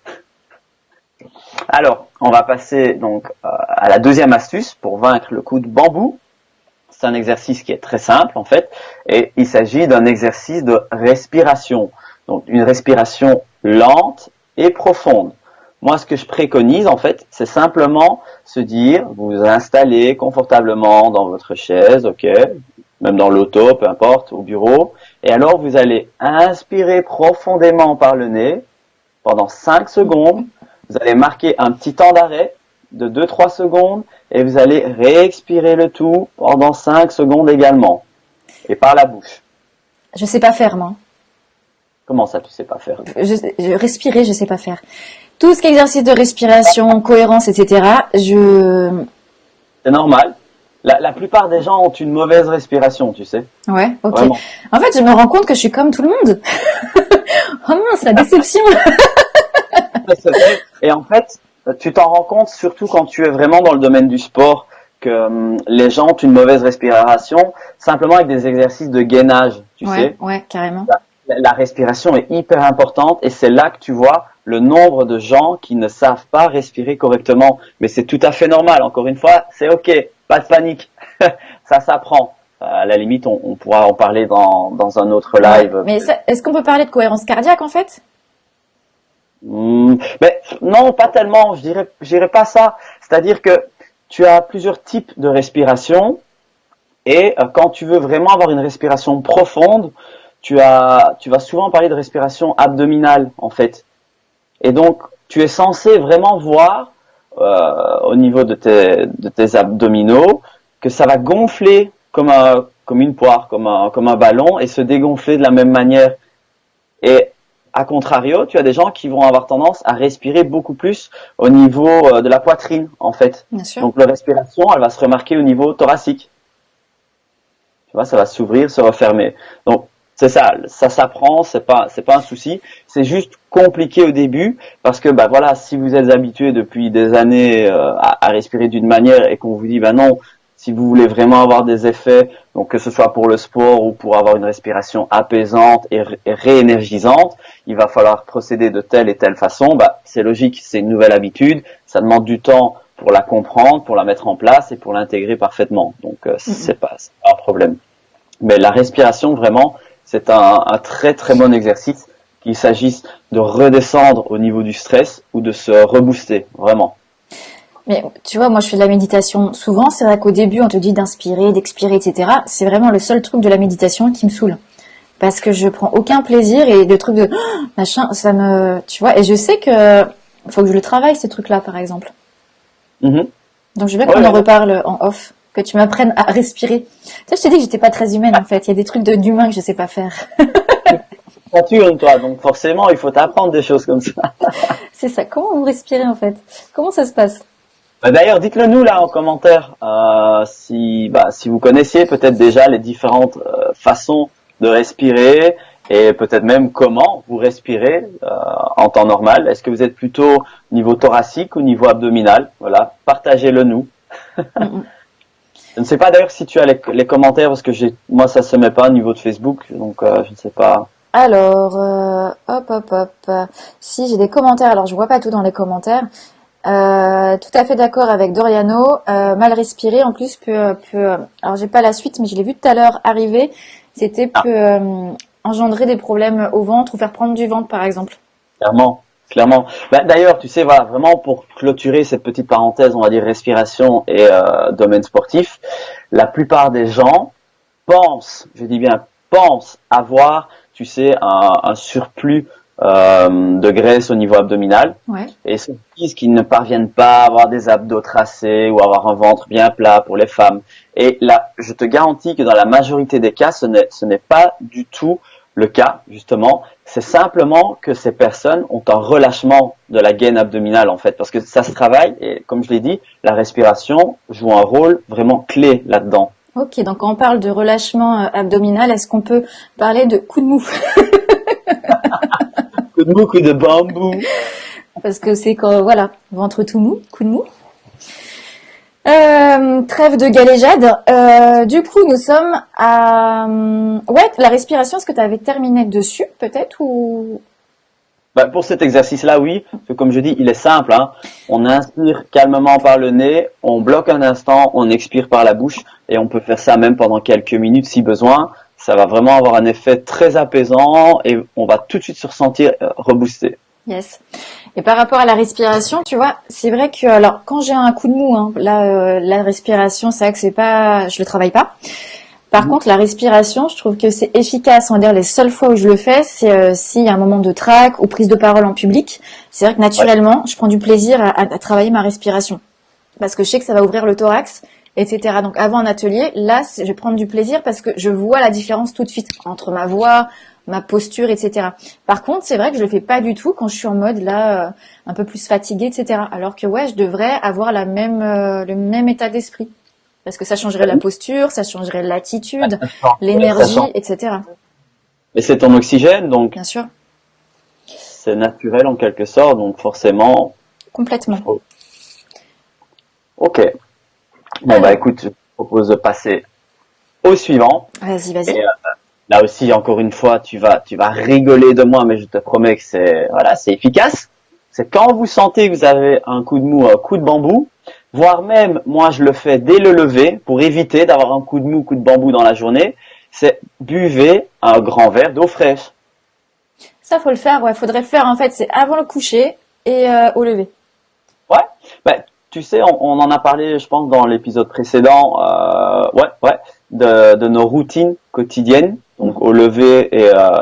Alors, on va passer donc à la deuxième astuce pour vaincre le coup de bambou. C'est un exercice qui est très simple en fait, et il s'agit d'un exercice de respiration. Donc une respiration lente et profonde. Moi, ce que je préconise, en fait, c'est simplement se dire, vous installez confortablement dans votre chaise, ok, même dans l'auto, peu importe, au bureau, et alors vous allez inspirer profondément par le nez pendant 5 secondes, vous allez marquer un petit temps d'arrêt de 2-3 secondes, et vous allez réexpirer le tout pendant 5 secondes également, et par la bouche. Je sais pas faire, moi. Comment ça, tu sais pas faire? Respirer, je sais pas faire. Tout ce qui est exercice de respiration, cohérence, etc. C'est normal. La plupart des gens ont une mauvaise respiration, tu sais. Ouais, ok. Vraiment. En fait, je me rends compte que je suis comme tout le monde. Oh mince, la déception. C'est vrai. Et en fait, tu t'en rends compte surtout quand tu es vraiment dans le domaine du sport que les gens ont une mauvaise respiration simplement avec des exercices de gainage, tu sais. Ouais, carrément. La respiration est hyper importante et c'est là que tu vois le nombre de gens qui ne savent pas respirer correctement. Mais c'est tout à fait normal. Encore une fois, c'est ok, pas de panique. Ça s'apprend. À la limite, on pourra en parler dans un autre live. Ouais, mais est-ce qu'on peut parler de cohérence cardiaque en fait? Mais non, pas tellement. Je dirais pas ça. C'est-à-dire que tu as plusieurs types de respiration et quand tu veux vraiment avoir une respiration profonde, tu vas souvent parler de respiration abdominale en fait. Et donc, tu es censé vraiment voir au niveau de tes abdominaux que ça va gonfler comme une poire, comme un ballon et se dégonfler de la même manière. Et à contrario, tu as des gens qui vont avoir tendance à respirer beaucoup plus au niveau de la poitrine, en fait. Bien sûr. Donc, leur respiration, elle va se remarquer au niveau thoracique. Tu vois, ça va s'ouvrir, se refermer. Donc, c'est ça s'apprend, c'est pas un souci. C'est juste compliqué au début parce que, bah voilà, si vous êtes habitué depuis des années à respirer d'une manière et qu'on vous dit, bah non, si vous voulez vraiment avoir des effets, donc que ce soit pour le sport ou pour avoir une respiration apaisante et réénergisante, il va falloir procéder de telle et telle façon. Bah, c'est logique, c'est une nouvelle habitude, ça demande du temps pour la comprendre, pour la mettre en place et pour l'intégrer parfaitement. Donc c'est pas un problème. Mais la respiration, vraiment, c'est un très très bon exercice, qu'il s'agisse de redescendre au niveau du stress ou de se rebooster, vraiment. Mais tu vois, moi je fais de la méditation souvent. C'est vrai qu'au début on te dit d'inspirer, d'expirer, etc. C'est vraiment le seul truc de la méditation qui me saoule. Parce que je prends aucun plaisir et le truc de machin, ça me... Tu vois, et je sais que faut que je le travaille, ces trucs-là, par exemple. Mm-hmm. Donc je veux bien qu'on en reparle en off, que tu m'apprennes à respirer. Tu sais, je t'ai dit que j'étais pas très humaine en fait. Il y a des trucs d'humain que je sais pas faire. Nature, toi, donc forcément il faut t'apprendre des choses comme ça. C'est ça. Comment vous respirez en fait? Comment ça se passe? D'ailleurs, dites-le nous là en commentaire si vous connaissiez peut-être déjà les différentes façons de respirer et peut-être même comment vous respirez en temps normal. Est-ce que vous êtes plutôt niveau thoracique ou niveau abdominal? Voilà, partagez-le nous. Je ne sais pas d'ailleurs si tu as les commentaires parce que moi ça se met pas au niveau de Facebook, donc je ne sais pas. Alors, hop. Si j'ai des commentaires, alors je vois pas tout dans les commentaires. Tout à fait d'accord avec Doriano. Mal respirer, en plus, alors j'ai pas la suite, mais je l'ai vu tout à l'heure arriver. C'était peut engendrer des problèmes au ventre ou faire prendre du ventre, par exemple. Clairement. D'ailleurs, tu sais, voilà, vraiment pour clôturer cette petite parenthèse, on va dire respiration et domaine sportif, la plupart des gens je dis bien pensent avoir, tu sais, un surplus de graisse au niveau abdominal. Ouais. Et se disent qu'ils ne parviennent pas à avoir des abdos tracés ou avoir un ventre bien plat pour les femmes. Et là, je te garantis que dans la majorité des cas, ce n'est pas du tout le cas, justement. C'est simplement que ces personnes ont un relâchement de la gaine abdominale, en fait, parce que ça se travaille et, comme je l'ai dit, la respiration joue un rôle vraiment clé là-dedans. Ok, donc quand on parle de relâchement abdominal, est-ce qu'on peut parler de coup de mou? Coup de mou, coup de bambou. Parce que c'est quand, voilà, ventre tout mou, coup de mou. Trêve de galéjade. Du coup, nous sommes à... Ouais, la respiration, est-ce que tu avais terminé dessus, peut-être, ou... Pour cet exercice-là, oui. Parce que comme je dis, il est simple. Hein. On inspire calmement par le nez, on bloque un instant, on expire par la bouche. Et on peut faire ça même pendant quelques minutes si besoin. Ça va vraiment avoir un effet très apaisant et on va tout de suite se ressentir reboosté. Yes. Et par rapport à la respiration, tu vois, c'est vrai que alors quand j'ai un coup de mou, hein, là, la respiration, c'est vrai que c'est pas, je le travaille pas. Par contre, la respiration, je trouve que c'est efficace. On va dire les seules fois où je le fais, c'est s'il y a un moment de trac ou prise de parole en public. C'est vrai que naturellement, je prends du plaisir à travailler ma respiration parce que je sais que ça va ouvrir le thorax, etc. Donc avant un atelier, là, je vais prendre du plaisir parce que je vois la différence tout de suite entre ma voix, ma posture, etc. Par contre, c'est vrai que je le fais pas du tout quand je suis en mode là, un peu plus fatiguée, etc. Alors que ouais, je devrais avoir le même état d'esprit. Parce que ça changerait la posture, ça changerait l'attitude, l'énergie, etc. Mais c'est ton oxygène, donc bien sûr. C'est naturel en quelque sorte, donc forcément... Complètement. Ok. Bon, écoute, je te propose de passer au suivant. Vas-y. Et, là aussi, encore une fois, tu vas rigoler de moi, mais je te promets que c'est efficace. C'est quand vous sentez que vous avez un coup de mou, un coup de bambou, voire même, moi je le fais dès le lever, pour éviter d'avoir un coup de mou, coup de bambou dans la journée, c'est buvez un grand verre d'eau fraîche. Ça, faut le faire, ouais, faudrait le faire, en fait, c'est avant le coucher et au lever. Ouais, tu sais, on en a parlé, je pense, dans l'épisode précédent, de nos routines quotidiennes. Donc au lever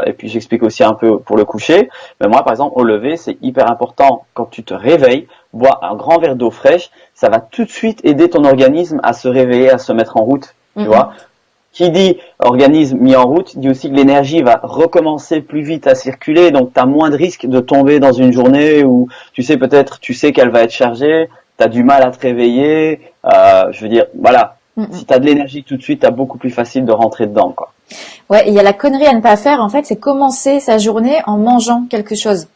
et puis j'explique aussi un peu pour le coucher. Mais moi par exemple au lever c'est hyper important quand tu te réveilles, bois un grand verre d'eau fraîche, ça va tout de suite aider ton organisme à se réveiller, à se mettre en route, tu vois. Qui dit organisme mis en route dit aussi que l'énergie va recommencer plus vite à circuler, donc tu as moins de risques de tomber dans une journée où tu sais qu'elle va être chargée, tu as du mal à te réveiller, je veux dire voilà. Si tu as de l'énergie tout de suite, tu as beaucoup plus facile de rentrer dedans, quoi. Ouais, il y a la connerie à ne pas faire, en fait, c'est commencer sa journée en mangeant quelque chose.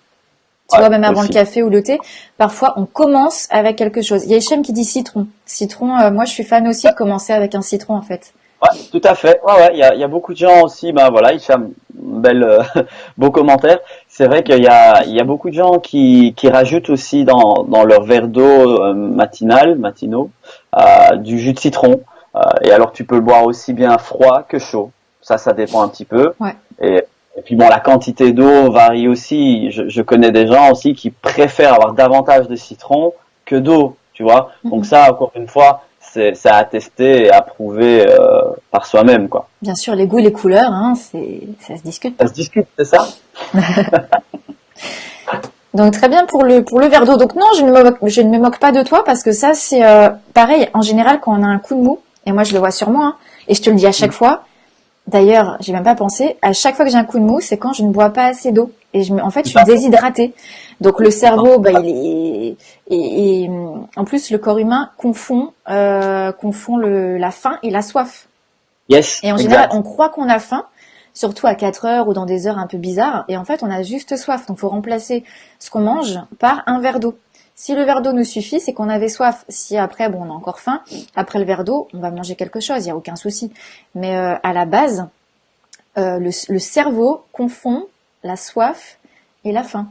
Tu vois, même avant le café ou le thé, parfois on commence avec quelque chose. Il y a Hichem qui dit citron. Citron, moi je suis fan aussi de commencer avec un citron, en fait. Ouais, tout à fait. Ouais, il y a beaucoup de gens aussi, ben voilà, Hicham, beau commentaire. C'est vrai qu'il y a beaucoup de gens qui rajoutent aussi dans leur verre d'eau matinaux, du jus de citron. Et alors tu peux le boire aussi bien froid que chaud. Ça dépend un petit peu. Ouais. Et puis bon, la quantité d'eau varie aussi. Je connais des gens aussi qui préfèrent avoir davantage de citron que d'eau, tu vois. Donc ça, encore une fois, c'est à tester et à prouver par soi-même, quoi. Bien sûr, les goûts et les couleurs, hein, ça se discute. Ça se discute, c'est ça? Donc très bien pour le verre d'eau. Donc non, je ne me moque pas de toi parce que ça c'est pareil. En général, quand on a un coup de mou, et moi je le vois sur moi, hein, et je te le dis à chaque fois. D'ailleurs, j'ai même pas pensé. À chaque fois que j'ai un coup de mou, c'est quand je ne bois pas assez d'eau et en fait, je suis déshydratée. Donc le cerveau, il est et en plus le corps humain confond la faim et la soif. Yes. Et en général, on croit qu'on a faim, surtout à 4 heures ou dans des heures un peu bizarres, et en fait, on a juste soif. Donc, faut remplacer ce qu'on mange par un verre d'eau. Si le verre d'eau nous suffit, c'est qu'on avait soif. Si après, bon, on a encore faim, après le verre d'eau, on va manger quelque chose, il n'y a aucun souci. Mais à la base, le cerveau confond la soif et la faim.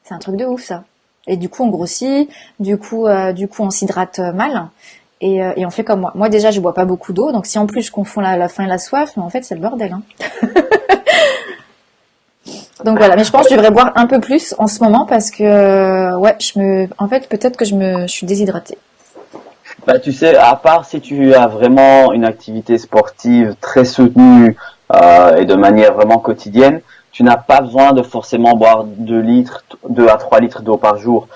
C'est un truc de ouf, ça. Et du coup, on grossit, du coup, on s'hydrate mal. Et on fait comme moi. Moi, déjà, je bois pas beaucoup d'eau. Donc, si en plus, je confonds la faim et la soif, mais en fait, c'est le bordel. Hein. Donc, voilà. Mais je pense que je devrais boire un peu plus en ce moment parce que, ouais, en fait, peut-être que je suis déshydratée. Bah, tu sais, à part si tu as vraiment une activité sportive très soutenue et de manière vraiment quotidienne, tu n'as pas besoin de forcément boire 2 à 3 litres d'eau par jour.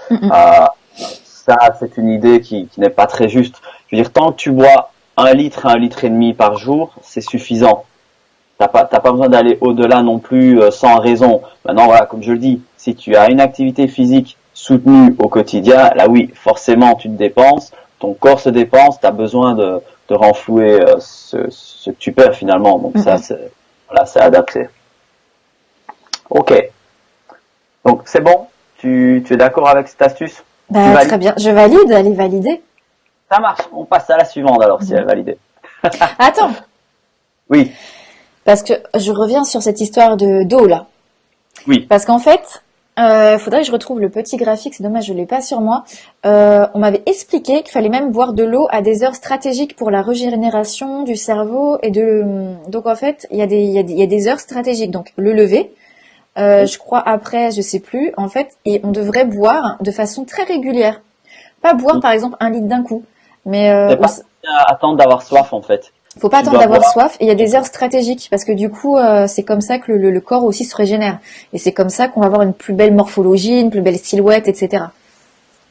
Ça, c'est une idée qui n'est pas très juste. Je veux dire, tant que tu bois 1 litre à 1,5 litre par jour, c'est suffisant. T'as pas besoin d'aller au-delà non plus sans raison. Maintenant, voilà, comme je le dis, si tu as une activité physique soutenue au quotidien, là oui, forcément, tu te dépenses, ton corps se dépense, tu as besoin de renflouer ce que tu perds finalement. Donc ça, c'est adapté. Ok. Donc c'est bon. Tu es d'accord avec cette astuce? Bah, très bien. Je valide. Elle est validée. Ça marche. On passe à la suivante alors si elle est validée. Attends. Oui. Parce que je reviens sur cette histoire d'eau là. Oui. Parce qu'en fait, faudrait que je retrouve le petit graphique. C'est dommage, je l'ai pas sur moi. On m'avait expliqué qu'il fallait même boire de l'eau à des heures stratégiques pour la régénération du cerveau Donc en fait, il y a des heures stratégiques. Donc le lever. Je crois après, je sais plus, en fait, et on devrait boire de façon très régulière. Pas boire, par exemple, 1 litre d'un coup. Mais, pas attendre d'avoir soif, en fait. Faut pas attendre d'avoir soif, et il y a des heures stratégiques, parce que du coup, c'est comme ça que le corps aussi se régénère. Et c'est comme ça qu'on va avoir une plus belle morphologie, une plus belle silhouette, etc.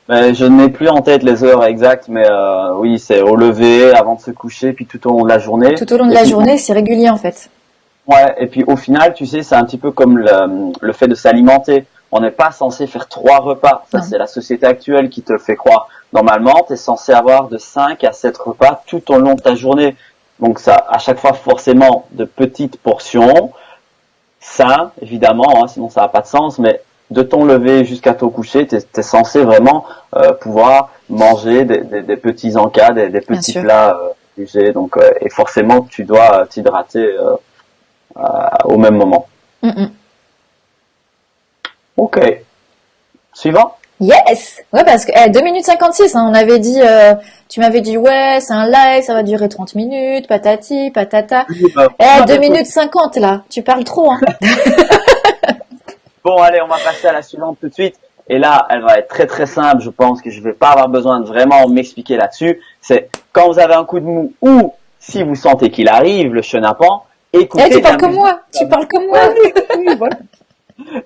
Je n'ai plus en tête les heures exactes, mais oui, c'est au lever, avant de se coucher, puis tout au long de la journée. Tout au long de la journée, c'est régulier, en fait. Ouais, et puis au final, tu sais, c'est un petit peu comme le fait de s'alimenter. On n'est pas censé faire 3 repas. Ça, c'est la société actuelle qui te le fait croire. Normalement, tu es censé avoir de 5 à 7 repas tout au long de ta journée. Donc ça, à chaque fois, forcément, de petites portions. Ça, évidemment, hein, sinon ça n'a pas de sens, mais de ton lever jusqu'à ton coucher, tu es censé vraiment pouvoir manger des petits encas, des petits plats légers. Donc, et forcément, tu dois t'hydrater au même moment. Ok. Suivant? Yes! Ouais, parce que 2 minutes 56, hein, on avait dit, tu m'avais dit, ouais, c'est un live, ça va durer 30 minutes, patati, patata. 2 minutes 50, là, tu parles trop, hein. Bon, allez, on va passer à la suivante tout de suite. Et là, elle va être très très simple, je pense que je vais pas avoir besoin de vraiment m'expliquer là-dessus. C'est quand vous avez un coup de mou ou si vous sentez qu'il arrive, le chenapan, Eh, Écoutez tu de la parles comme musique. moi, tu parles comme moi. Oui, oui, voilà.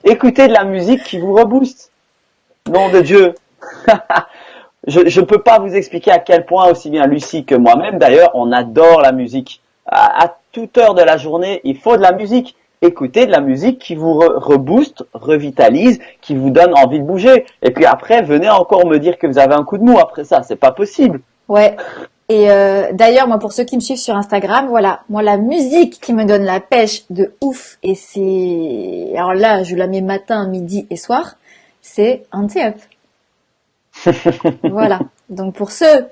Écoutez de la musique qui vous rebooste. Nom de Dieu. Je ne peux pas vous expliquer à quel point, aussi bien Lucie que moi-même, d'ailleurs, on adore la musique. À toute heure de la journée, il faut de la musique. Écoutez de la musique qui vous rebooste, revitalise, qui vous donne envie de bouger. Et puis après, venez encore me dire que vous avez un coup de mou après ça. C'est pas possible. Ouais. Et d'ailleurs, moi, pour ceux qui me suivent sur Instagram, voilà, moi, la musique qui me donne la pêche de ouf, et c'est... Alors là, je la mets matin, midi et soir, c'est Anti-Up. Voilà. Donc pour ceux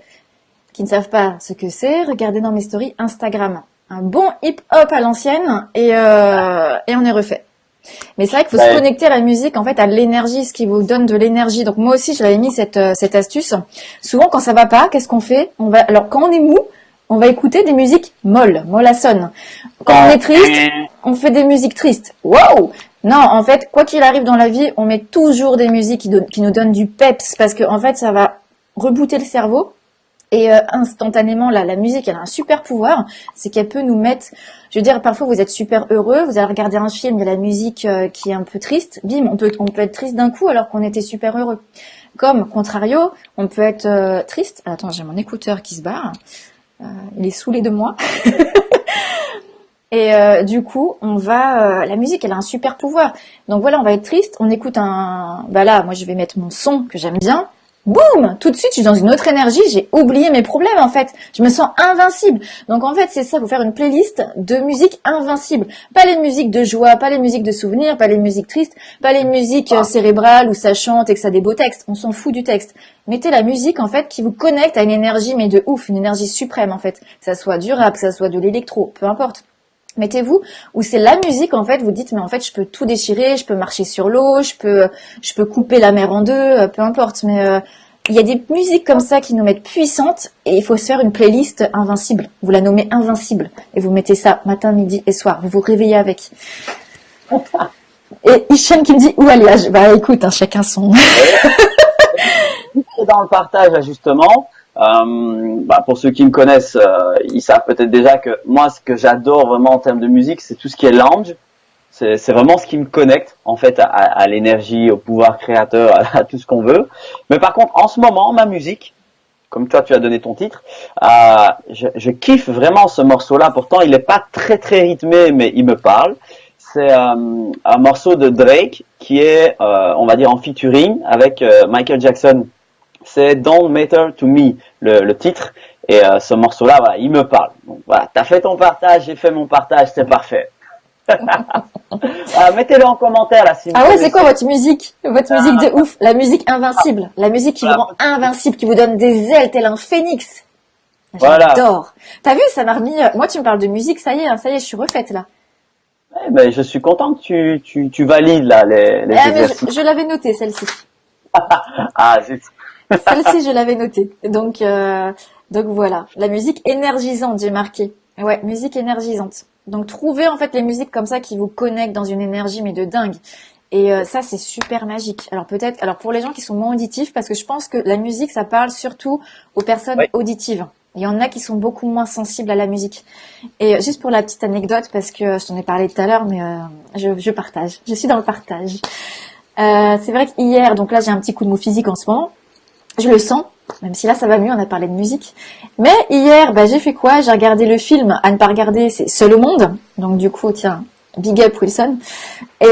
qui ne savent pas ce que c'est, regardez dans mes stories Instagram. Un bon hip-hop à l'ancienne et on est refait. Mais c'est vrai qu'il faut se Ben, connecter à la musique, en fait, à l'énergie, ce qui vous donne de l'énergie. Donc moi aussi, je l'avais mis cette astuce. Souvent, quand ça va pas, qu'est-ce qu'on fait? Alors quand on est mou, on va écouter des musiques molles, mollassonnes. Quand on est triste, on fait des musiques tristes. Waouh! Non, en fait, quoi qu'il arrive dans la vie, on met toujours des musiques qui nous donnent du peps parce que en fait, ça va rebooter le cerveau. Et instantanément, la musique, elle a un super pouvoir, c'est qu'elle peut nous mettre, je veux dire, parfois vous êtes super heureux, vous allez regarder un film, il y a la musique qui est un peu triste, bim, on peut être triste d'un coup alors qu'on était super heureux. Comme, contrario, on peut être triste. Attends, j'ai mon écouteur qui se barre, il est saoulé de moi. Et du coup, la musique, elle a un super pouvoir. Donc voilà, on va être triste, on écoute bah là, moi je vais mettre mon son que j'aime bien. Boum! Tout de suite, je suis dans une autre énergie, j'ai oublié mes problèmes en fait. Je me sens invincible. Donc en fait, c'est ça, faut faire une playlist de musique invincible. Pas les musiques de joie, pas les musiques de souvenirs, pas les musiques tristes, pas les musiques cérébrales où ça chante et que ça a des beaux textes. On s'en fout du texte. Mettez la musique en fait qui vous connecte à une énergie, mais de ouf, une énergie suprême en fait. Que ça soit du rap, que ça soit de l'électro, peu importe. Mettez-vous où c'est la musique en fait, vous dites mais en fait je peux tout déchirer, je peux marcher sur l'eau, je peux couper la mer en deux, peu importe. Mais il y a des musiques comme ça qui nous mettent puissantes et il faut se faire une playlist invincible. Vous la nommez invincible et vous mettez ça matin, midi et soir. Vous vous réveillez avec. Et Hichem qui me dit où aller? Bah écoute, hein, chacun son. dans le partage, justement, pour ceux qui me connaissent, ils savent peut-être déjà que moi, ce que j'adore vraiment en termes de musique, c'est tout ce qui est lounge. C'est vraiment ce qui me connecte en fait à l'énergie, au pouvoir créateur, à tout ce qu'on veut. Mais par contre, en ce moment, ma musique, comme toi tu as donné ton titre, je kiffe vraiment ce morceau-là. Pourtant, il n'est pas très très rythmé, mais il me parle. C'est un morceau de Drake qui est, on va dire, en featuring avec Michael Jackson. C'est Don't Matter to Me, le titre. Et ce morceau-là, voilà, il me parle. Donc voilà, t'as fait ton partage, j'ai fait mon partage, c'est parfait. Mettez-le en commentaire là si vous Ah ouais, connaissez. c'est quoi votre musique? Votre musique de ouf, la musique invincible, la musique qui vous rend invincible, qui vous donne des ailes tel un phénix. Voilà. J'adore. T'as vu, ça m'a remis. Moi, tu me parles de musique, ça y est, je suis refaite là. Eh ben, je suis content que tu valides là les Mais exercices. je l'avais notée celle-ci. Ah, zut. Celle-ci, je l'avais notée. Donc voilà, la musique énergisante, j'ai marqué. Ouais, musique énergisante. Donc trouvez en fait les musiques comme ça qui vous connectent dans une énergie mais de dingue. Et ça c'est super magique. Alors pour les gens qui sont moins auditifs, parce que je pense que la musique ça parle surtout aux personnes auditives. Il y en a qui sont beaucoup moins sensibles à la musique. Et juste pour la petite anecdote, parce que je t'en ai parlé tout à l'heure, mais je partage. Je suis dans le partage. C'est vrai qu'hier, donc là j'ai un petit coup de mou physique en ce moment. Je le sens, même si là ça va mieux, on a parlé de musique. Mais hier, j'ai fait quoi? J'ai regardé le film à ne pas regarder, c'est Seul au monde. Donc du coup, tiens, big up Wilson. Et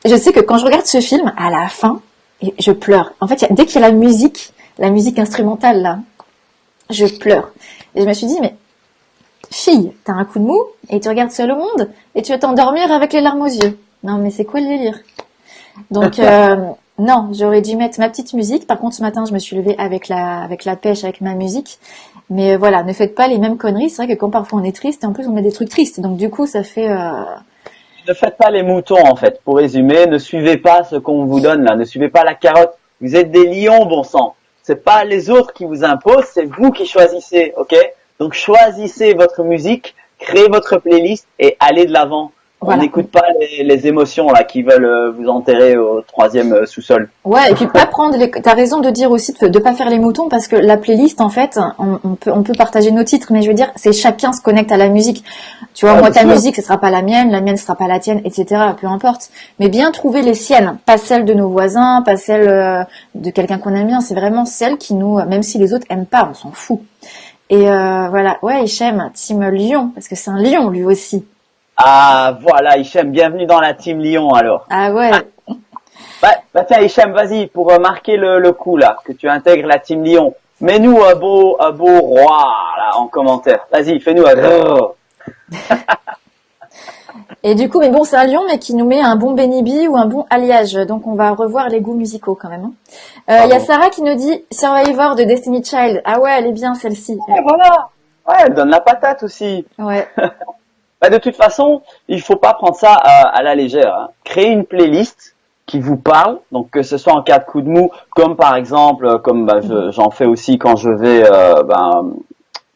je sais que quand je regarde ce film, à la fin, je pleure. En fait, dès qu'il y a la musique instrumentale là, je pleure. Et je me suis dit, mais fille, t'as un coup de mou et tu regardes Seul au monde et tu vas t'endormir avec les larmes aux yeux. Non mais c'est quoi le délire? Donc non, j'aurais dû mettre ma petite musique. Par contre, ce matin, je me suis levée avec la pêche, avec ma musique. Mais voilà, ne faites pas les mêmes conneries. C'est vrai que quand parfois on est triste, en plus on met des trucs tristes. Donc du coup, ça fait... Ne faites pas les moutons en fait. Pour résumer, ne suivez pas ce qu'on vous donne là. Ne suivez pas la carotte. Vous êtes des lions, bon sang. C'est pas les autres qui vous imposent, c'est vous qui choisissez, ok? Donc choisissez votre musique, créez votre playlist et allez de l'avant. On Voilà. n'écoute pas les émotions là qui veulent vous enterrer au troisième sous-sol. Ouais, et puis pas prendre les... T'as raison de dire aussi de pas faire les moutons parce que la playlist, en fait, on peut partager nos titres, mais je veux dire, c'est chacun se connecte à la musique. Tu vois, Ouais, moi, bien ta sûr. musique, ce sera pas la mienne, ce sera pas la tienne, etc. Peu importe. Mais bien trouver les siennes, pas celles de nos voisins, pas celles de quelqu'un qu'on aime bien. C'est vraiment celles qui nous, même si les autres aiment pas, on s'en fout. Et voilà, ouais, Hichem, Team Lyon, parce que c'est un lion lui aussi. Ah voilà, Hichem, bienvenue dans la team Lyon alors. Ah ouais, Bah tiens Hichem, vas-y, pour marquer le coup là, que tu intègres la team Lyon, mets-nous un beau roi là en commentaire. Vas-y, fais-nous un grrr. et du coup, mais bon, c'est un lion, mais qui nous met un bon Benny B ou un bon alliage. Donc, on va revoir les goûts musicaux quand même. Il y a Bravo. Sarah qui nous dit Survivor de Destiny Child. Ah ouais, elle est bien celle-ci. Et voilà. Ouais, elle donne la patate aussi. Ouais. Bah, de toute façon, il faut pas prendre ça à la légère, hein. Créez une playlist qui vous parle, donc que ce soit en cas de coup de mou, comme par exemple, comme j'en fais aussi quand je vais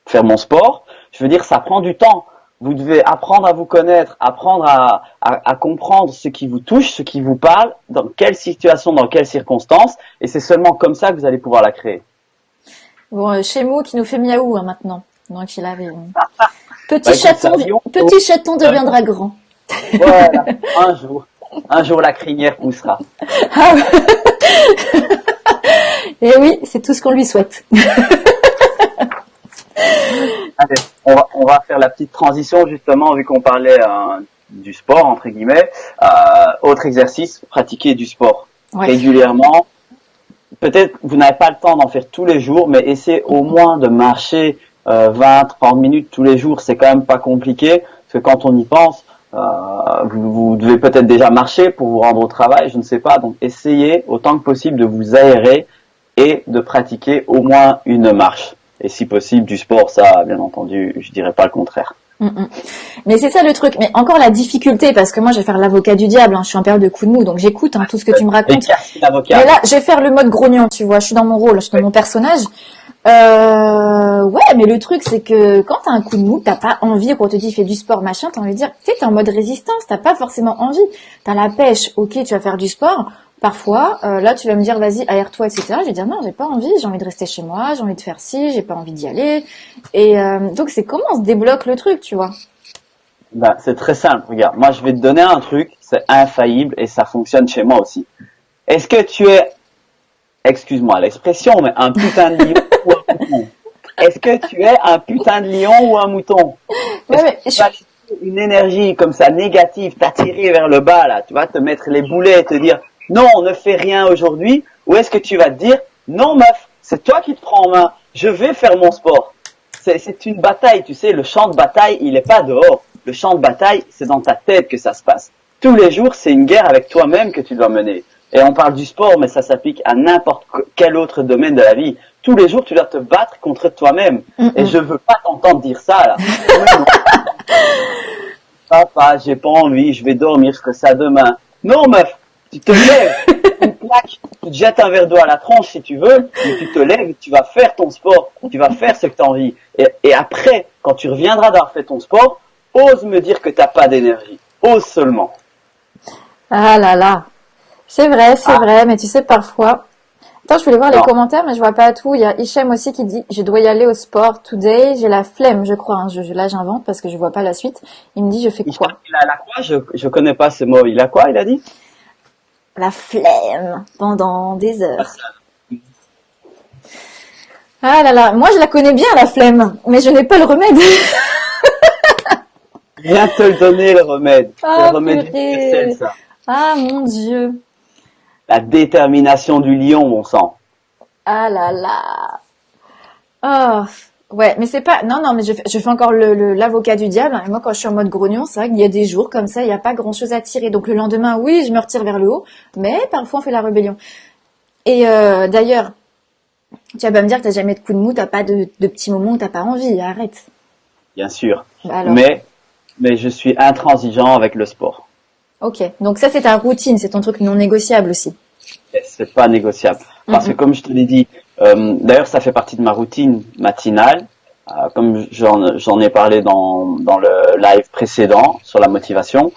faire mon sport. Je veux dire, ça prend du temps. Vous devez apprendre à vous connaître, apprendre à comprendre ce qui vous touche, ce qui vous parle, dans quelle situation, dans quelles circonstances, et c'est seulement comme ça que vous allez pouvoir la créer. Bon, Shemo qui nous fait miaou hein, maintenant. Donc, il avait... Bah, écoute, ça, Lyon, Petit chaton deviendra grand. voilà, un jour la crinière poussera. Ah ouais. Et oui, c'est tout ce qu'on lui souhaite. Allez, on va faire la petite transition justement, vu qu'on parlait du sport, entre guillemets. Autre exercice, pratiquer du sport Ouais. régulièrement. Peut-être vous n'avez pas le temps d'en faire tous les jours, mais essayez au moins de marcher 20, 30 minutes tous les jours. C'est quand même pas compliqué, parce que quand on y pense, vous devez peut-être déjà marcher pour vous rendre au travail, je ne sais pas. Donc essayez autant que possible de vous aérer et de pratiquer au moins une marche. Et si possible, du sport, ça, bien entendu, je dirais pas le contraire. Mais c'est ça le truc. Mais encore la difficulté, parce que moi, je vais faire l'avocat du diable. Hein. Je suis en période de coup de mou, donc j'écoute tout ce que tu me Et racontes. casse l'avocat. Mais là, je vais faire le mode grognon, tu vois. Je suis dans mon rôle, je suis dans mon personnage. Ouais, mais le truc, c'est que quand t'as un coup de mou, t'as pas envie, quand on te dit fais du sport, machin, t'as envie de dire, tu sais, t'es en mode résistance, t'as pas forcément envie. T'as la pêche, ok, tu vas faire du sport. Parfois, là, tu vas me dire, vas-y, aère-toi, etc. Je vais dire, non, j'ai pas envie, j'ai envie de rester chez moi, j'ai envie de faire ci, j'ai pas envie d'y aller. Et donc, c'est comment on se débloque le truc, tu vois. Ben, c'est très simple, regarde. Moi, je vais te donner un truc, c'est infaillible et ça fonctionne chez moi aussi. Est-ce que tu es, excuse-moi l'expression, mais un putain de lion ou un mouton? Est-ce que tu es un putain de lion ou un mouton? Ouais, Est-ce mais que tu vas laisser une énergie comme ça négative t'attirer vers le bas là, tu vas te mettre les boulets et te dire non, on ne fait rien aujourd'hui, ou est-ce que tu vas te dire non meuf, c'est toi qui te prends en main, je vais faire mon sport. C'est une bataille, tu sais, le champ de bataille, il est pas dehors. Le champ de bataille, c'est dans ta tête que ça se passe. Tous les jours, c'est une guerre avec toi-même que tu dois mener. Et on parle du sport, mais ça s'applique à n'importe quel autre domaine de la vie. Tous les jours, tu dois te battre contre toi-même. Et je veux pas t'entendre dire ça, là. Non. Papa, j'ai pas envie, je vais dormir, je ferai ça demain. Non, meuf, tu te lèves, une plaque, tu te jettes un verre d'eau à la tronche si tu veux, mais tu te lèves, tu vas faire ton sport, tu vas faire ce que tu as envie. Et après, quand tu reviendras d'avoir fait ton sport, ose me dire que t'as pas d'énergie. Ose seulement. Ah là là. C'est vrai, mais tu sais, parfois... Attends, je voulais voir les Non. commentaires, mais je vois pas tout. Il y a Hichem aussi qui dit, je dois y aller au sport today, j'ai la flemme, je crois. Hein. Là, j'invente parce que je vois pas la suite. Il me dit, je fais quoi? Il a quoi? Je connais pas ce mot. Il a quoi, il a dit? La flemme pendant des heures. Ah là là, moi je la connais bien la flemme, mais je n'ai pas le remède. Viens te le donner, le remède. C'est Ah le remède purée. universel, ça. Ah mon Dieu. La détermination du lion, mon sang. Ah là là. Oh, ouais, mais c'est pas. Non, non, mais je fais encore l'avocat du diable. Et moi, quand je suis en mode grognon, c'est vrai qu'il y a des jours comme ça, il n'y a pas grand-chose à tirer. Donc le lendemain, oui, je me retire vers le haut, mais parfois on fait la rébellion. Et d'ailleurs, tu vas pas me dire que t'as jamais de coup de mou, t'as pas de petits moments où t'as pas envie. Arrête. Bien sûr. Bah alors. Mais je suis intransigeant avec le sport. Ok. Donc ça, c'est ta routine, c'est ton truc non négociable aussi. C'est pas négociable. Parce que comme je te l'ai dit, d'ailleurs ça fait partie de ma routine matinale. Comme j'en ai parlé dans le live précédent sur la motivation,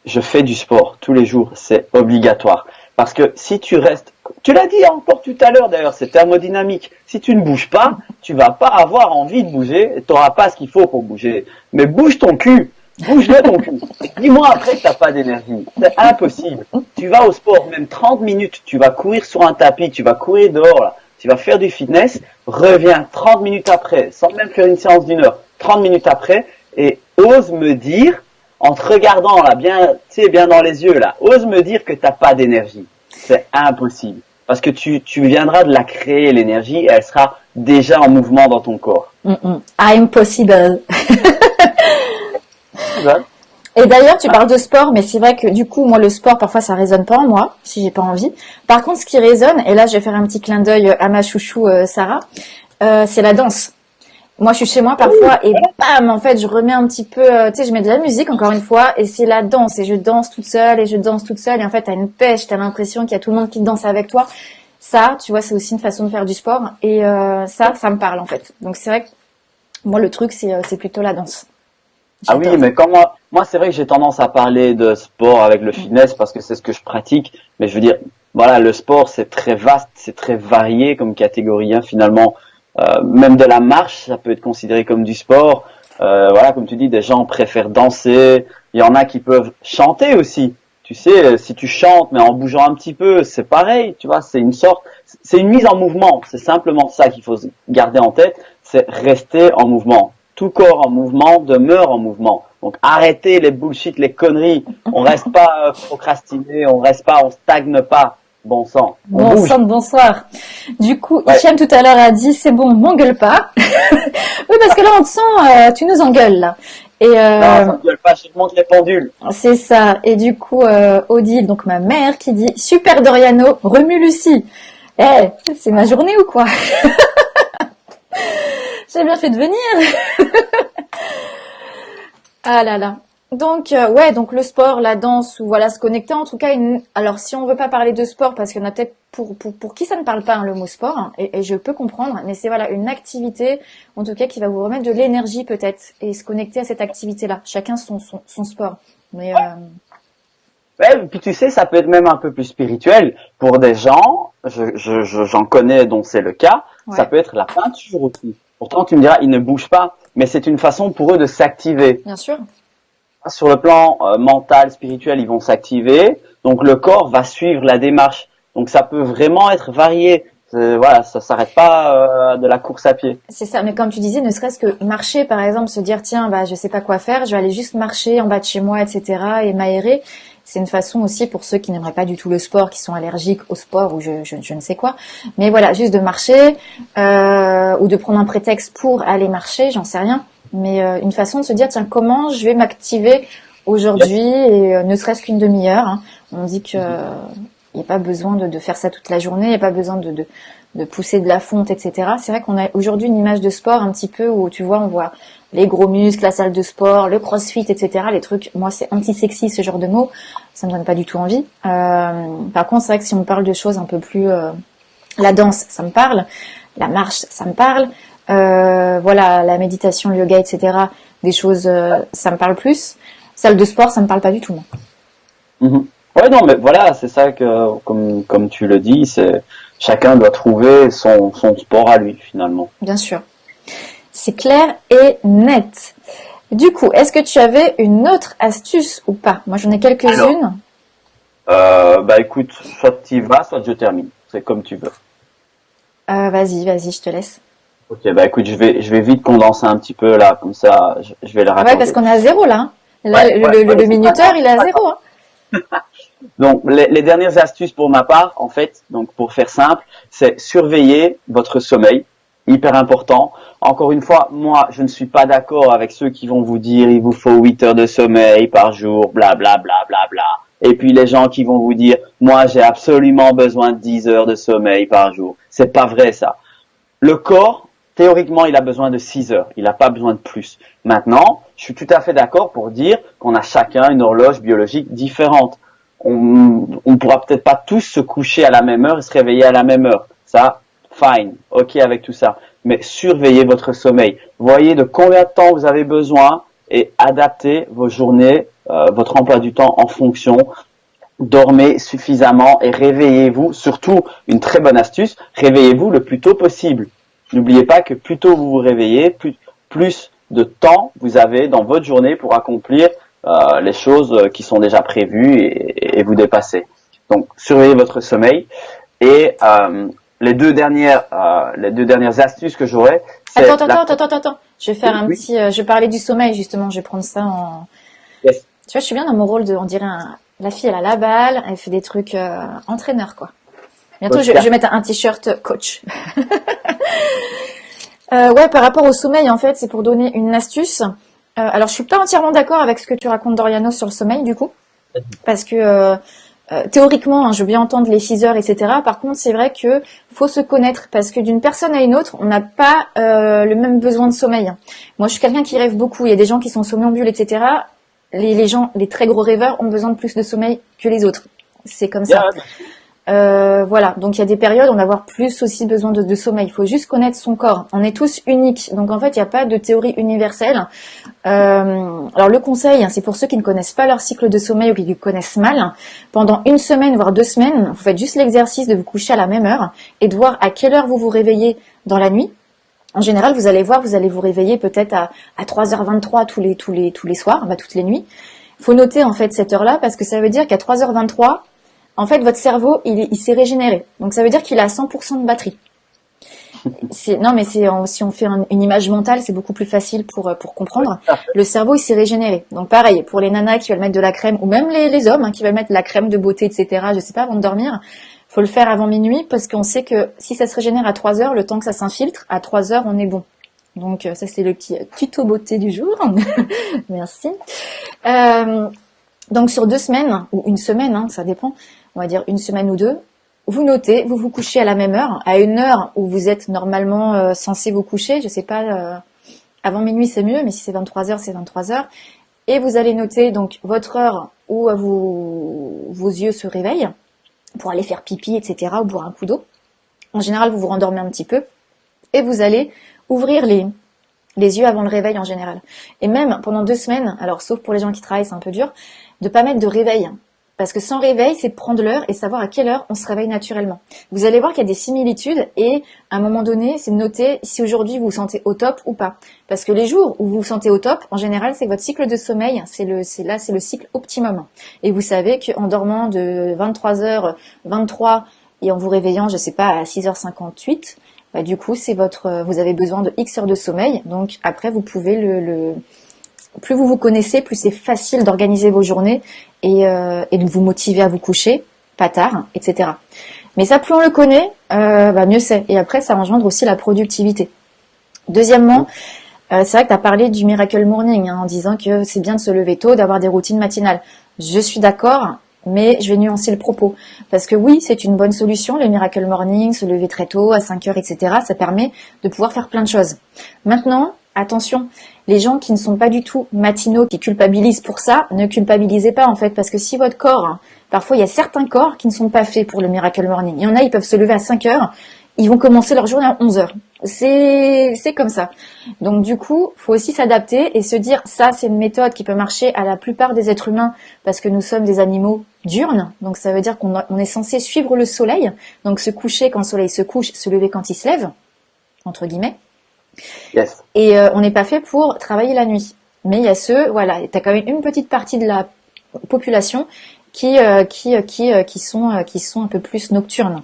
je fais du sport tous les jours, c'est obligatoire. Parce que si tu restes, tu l'as dit encore tout à l'heure d'ailleurs, c'est thermodynamique. Si tu ne bouges pas, tu vas pas avoir envie de bouger, tu n'auras pas ce qu'il faut pour bouger. Mais bouge ton cul, bouge-le ton cul. Dis-moi après que t'as pas d'énergie. C'est impossible. Tu vas au sport, même 30 minutes, tu vas courir sur un tapis, tu vas courir dehors, là, tu vas faire du fitness, reviens 30 minutes après, sans même faire une séance d'une heure, 30 minutes après, et ose me dire, en te regardant là, bien, tu sais, bien dans les yeux là, ose me dire que t'as pas d'énergie. C'est impossible. Parce que tu viendras de la créer, l'énergie, et elle sera déjà en mouvement dans ton corps. Impossible. Et d'ailleurs, tu parles de sport, mais c'est vrai que du coup, moi, le sport, parfois, ça résonne pas en moi, si j'ai pas envie. Par contre, ce qui résonne, et là, je vais faire un petit clin d'œil à ma chouchou Sarah, c'est la danse. Moi, je suis chez moi parfois et bam, en fait, je remets un petit peu, tu sais, je mets de la musique encore une fois et c'est la danse et je danse toute seule et je danse toute seule et en fait, t'as une pêche, t'as l'impression qu'il y a tout le monde qui danse avec toi. Ça, tu vois, c'est aussi une façon de faire du sport et ça me parle en fait. Donc c'est vrai que moi, le truc, c'est plutôt la danse. Ah oui, mais quand moi c'est vrai que j'ai tendance à parler de sport avec le fitness parce que c'est ce que je pratique. Mais je veux dire, voilà, le sport c'est très vaste, c'est très varié comme catégorie. Hein, finalement, même de la marche, ça peut être considéré comme du sport. Voilà, comme tu dis, des gens préfèrent danser. Il y en a qui peuvent chanter aussi. Tu sais, si tu chantes mais en bougeant un petit peu, c'est pareil. Tu vois, c'est une mise en mouvement. C'est simplement ça qu'il faut garder en tête. C'est rester en mouvement. Tout corps en mouvement demeure en mouvement. Donc arrêtez les bullshit, les conneries. On reste pas procrastiné, on stagne pas. Bon sang. Bon sang de bonsoir. Du coup, Hicham tout à l'heure a dit c'est bon, m'engueule pas. Oui, parce que là on te sent, tu nous engueules là. Et non, ça m'engueule pas, je te montre les pendules. C'est ça. Et du coup, Odile, donc ma mère, qui dit super Doriano, remue Lucie. C'est ma journée ou quoi? J'ai bien fait de venir. Ah là là. Donc donc le sport, la danse ou voilà se connecter en tout cas alors si on veut pas parler de sport parce qu'il y en a peut-être pour qui ça ne parle pas le mot sport et je peux comprendre mais c'est voilà une activité en tout cas qui va vous remettre de l'énergie peut-être et se connecter à cette activité-là. Chacun son sport. Mais puis tu sais, ça peut être même un peu plus spirituel pour des gens. J'en connais dont c'est le cas. Ça peut être la peinture aussi. Pourtant, tu me diras, ils ne bougent pas, mais c'est une façon pour eux de s'activer. Bien sûr. Sur le plan mental, spirituel, ils vont s'activer. Donc, le corps va suivre la démarche. Donc, ça peut vraiment être varié. Voilà, ça s'arrête pas de la course à pied. C'est ça, mais comme tu disais, ne serait-ce que marcher, par exemple, se dire, tiens, je sais pas quoi faire, je vais aller juste marcher en bas de chez moi, etc., et m'aérer. C'est une façon aussi pour ceux qui n'aimeraient pas du tout le sport, qui sont allergiques au sport ou je ne sais quoi. Mais voilà, juste de marcher ou de prendre un prétexte pour aller marcher, j'en sais rien. Mais une façon de se dire, tiens, comment je vais m'activer aujourd'hui et ne serait-ce qu'une demi-heure. Hein. On dit que il n'y a pas besoin de faire ça toute la journée, il n'y a pas besoin de pousser de la fonte, etc. C'est vrai qu'on a aujourd'hui une image de sport un petit peu où tu vois, on voit les gros muscles, la salle de sport, le crossfit, etc. Les trucs, moi c'est anti-sexy ce genre de mots, ça me donne pas du tout envie. Par contre, c'est vrai que si on parle de choses un peu plus, la danse, ça me parle, la marche, ça me parle, voilà, la méditation, le yoga, etc. Des choses, ça me parle plus. Salle de sport, ça me parle pas du tout, moi. Mm-hmm. Ouais, non, mais voilà, c'est ça que, comme tu le dis, c'est chacun doit trouver son sport à lui finalement. Bien sûr. C'est clair et net. Du coup, est-ce que tu avais une autre astuce ou pas? Moi, j'en ai quelques-unes. Écoute, soit tu y vas, soit je termine. C'est comme tu veux. Vas-y, je te laisse. Ok, écoute, je vais vite condenser un petit peu là, comme ça, je vais le raconter. Ouais, parce qu'on est à zéro là. Hein. Là, le minuteur, il est à zéro. Hein. Donc, les dernières astuces pour ma part, en fait, donc pour faire simple, c'est surveiller votre sommeil. Hyper important. Encore une fois, moi, je ne suis pas d'accord avec ceux qui vont vous dire il vous faut 8 heures de sommeil par jour, bla bla bla bla bla. Et puis les gens qui vont vous dire moi, j'ai absolument besoin de 10 heures de sommeil par jour. C'est pas vrai ça. Le corps, théoriquement, il a besoin de 6 heures. Il n'a pas besoin de plus. Maintenant, je suis tout à fait d'accord pour dire qu'on a chacun une horloge biologique différente. On pourra peut-être pas tous se coucher à la même heure et se réveiller à la même heure. Ça, fine, ok avec tout ça. Mais surveillez votre sommeil. Voyez de combien de temps vous avez besoin et adaptez vos journées votre emploi du temps en fonction. Dormez suffisamment et réveillez-vous. Surtout, une très bonne astuce, réveillez-vous le plus tôt possible. N'oubliez pas que plus tôt vous vous réveillez, plus de temps vous avez dans votre journée pour accomplir les choses qui sont déjà prévues et vous dépasser. Donc, surveillez votre sommeil. Et les deux dernières astuces que j'aurais, c'est Attends. Je vais faire un oui. petit. Je vais parler du sommeil justement. Je vais prendre ça en. Yes. Tu vois, je suis bien dans mon rôle de. On dirait la fille, elle a la balle, elle fait des trucs entraîneur quoi. Bientôt, je vais mettre un t-shirt coach. Ouais, par rapport au sommeil, en fait, c'est pour donner une astuce. Alors, je suis pas entièrement d'accord avec ce que tu racontes, Doriano, sur le sommeil, du coup, parce que théoriquement, hein, je veux bien entendre les 6 heures, etc. Par contre, c'est vrai que faut se connaître, parce que d'une personne à une autre, on n'a pas le même besoin de sommeil. Moi, je suis quelqu'un qui rêve beaucoup. Il y a des gens qui sont somnambules, etc. Les gens, les très gros rêveurs, ont besoin de plus de sommeil que les autres. C'est comme ça. Voilà, donc il y a des périodes où on va avoir plus aussi besoin de sommeil. Il faut juste connaître son corps. On est tous uniques, donc en fait il n'y a pas de théorie universelle. Alors le conseil, c'est pour ceux qui ne connaissent pas leur cycle de sommeil ou qui le connaissent mal. Pendant 1 semaine voire 2 semaines, vous faites juste l'exercice de vous coucher à la même heure et de voir à quelle heure vous vous réveillez dans la nuit. En général, vous allez voir, vous allez vous réveiller peut-être à 3h23 tous les soirs, toutes les nuits. Faut noter en fait cette heure-là parce que ça veut dire qu'à 3h23 en fait, votre cerveau, il s'est régénéré. Donc, ça veut dire qu'il a 100% de batterie. Non, mais si on fait une image mentale, c'est beaucoup plus facile pour comprendre. Le cerveau, il s'est régénéré. Donc, pareil, pour les nanas qui veulent mettre de la crème, ou même les hommes qui veulent mettre de la crème de beauté, etc., je sais pas, avant de dormir, faut le faire avant minuit parce qu'on sait que si ça se régénère à 3 heures, le temps que ça s'infiltre, à 3 heures, on est bon. Donc, ça, c'est le petit tuto beauté du jour. Merci. Donc, sur 2 semaines, ou 1 semaine, ça dépend, on va dire 1 semaine ou 2, vous notez, vous vous couchez à la même heure, à une heure où vous êtes normalement censé vous coucher, je sais pas, avant minuit c'est mieux, mais si c'est 23 heures, c'est 23 heures, et vous allez noter donc votre heure où vos yeux se réveillent, pour aller faire pipi, etc., ou boire un coup d'eau. En général, vous vous rendormez un petit peu, et vous allez ouvrir les yeux avant le réveil en général. Et même pendant 2 semaines, alors sauf pour les gens qui travaillent, c'est un peu dur, de pas mettre de réveil. Parce que sans réveil, c'est prendre l'heure et savoir à quelle heure on se réveille naturellement. Vous allez voir qu'il y a des similitudes et à un moment donné, c'est de noter si aujourd'hui vous vous sentez au top ou pas. Parce que les jours où vous vous sentez au top, en général, c'est que votre cycle de sommeil, c'est le cycle optimum. Et vous savez qu'en dormant de 23h23 et en vous réveillant, je sais pas, à 6h58, du coup, vous avez besoin de X heures de sommeil. Donc après, vous pouvez plus vous vous connaissez, plus c'est facile d'organiser vos journées et de vous motiver à vous coucher, pas tard, etc. Mais ça, plus on le connaît, mieux c'est. Et après, ça engendre aussi la productivité. Deuxièmement, c'est vrai que tu as parlé du Miracle Morning en disant que c'est bien de se lever tôt, d'avoir des routines matinales. Je suis d'accord, mais je vais nuancer le propos. Parce que oui, c'est une bonne solution, le Miracle Morning, se lever très tôt, à 5 heures, etc. Ça permet de pouvoir faire plein de choses. Maintenant, attention, les gens qui ne sont pas du tout matinaux, qui culpabilisent pour ça, ne culpabilisez pas en fait, parce que si votre corps, parfois il y a certains corps qui ne sont pas faits pour le Miracle Morning. Il y en a, ils peuvent se lever à 5 heures, ils vont commencer leur journée à 11 heures. C'est comme ça. Donc du coup, faut aussi s'adapter et se dire, ça c'est une méthode qui peut marcher à la plupart des êtres humains, parce que nous sommes des animaux diurnes, donc ça veut dire qu'on est censé suivre le soleil, donc se coucher quand le soleil se couche, se lever quand il se lève, entre guillemets. Yes. Et on n'est pas fait pour travailler la nuit. Mais il y a t'as quand même une petite partie de la population qui sont un peu plus nocturnes.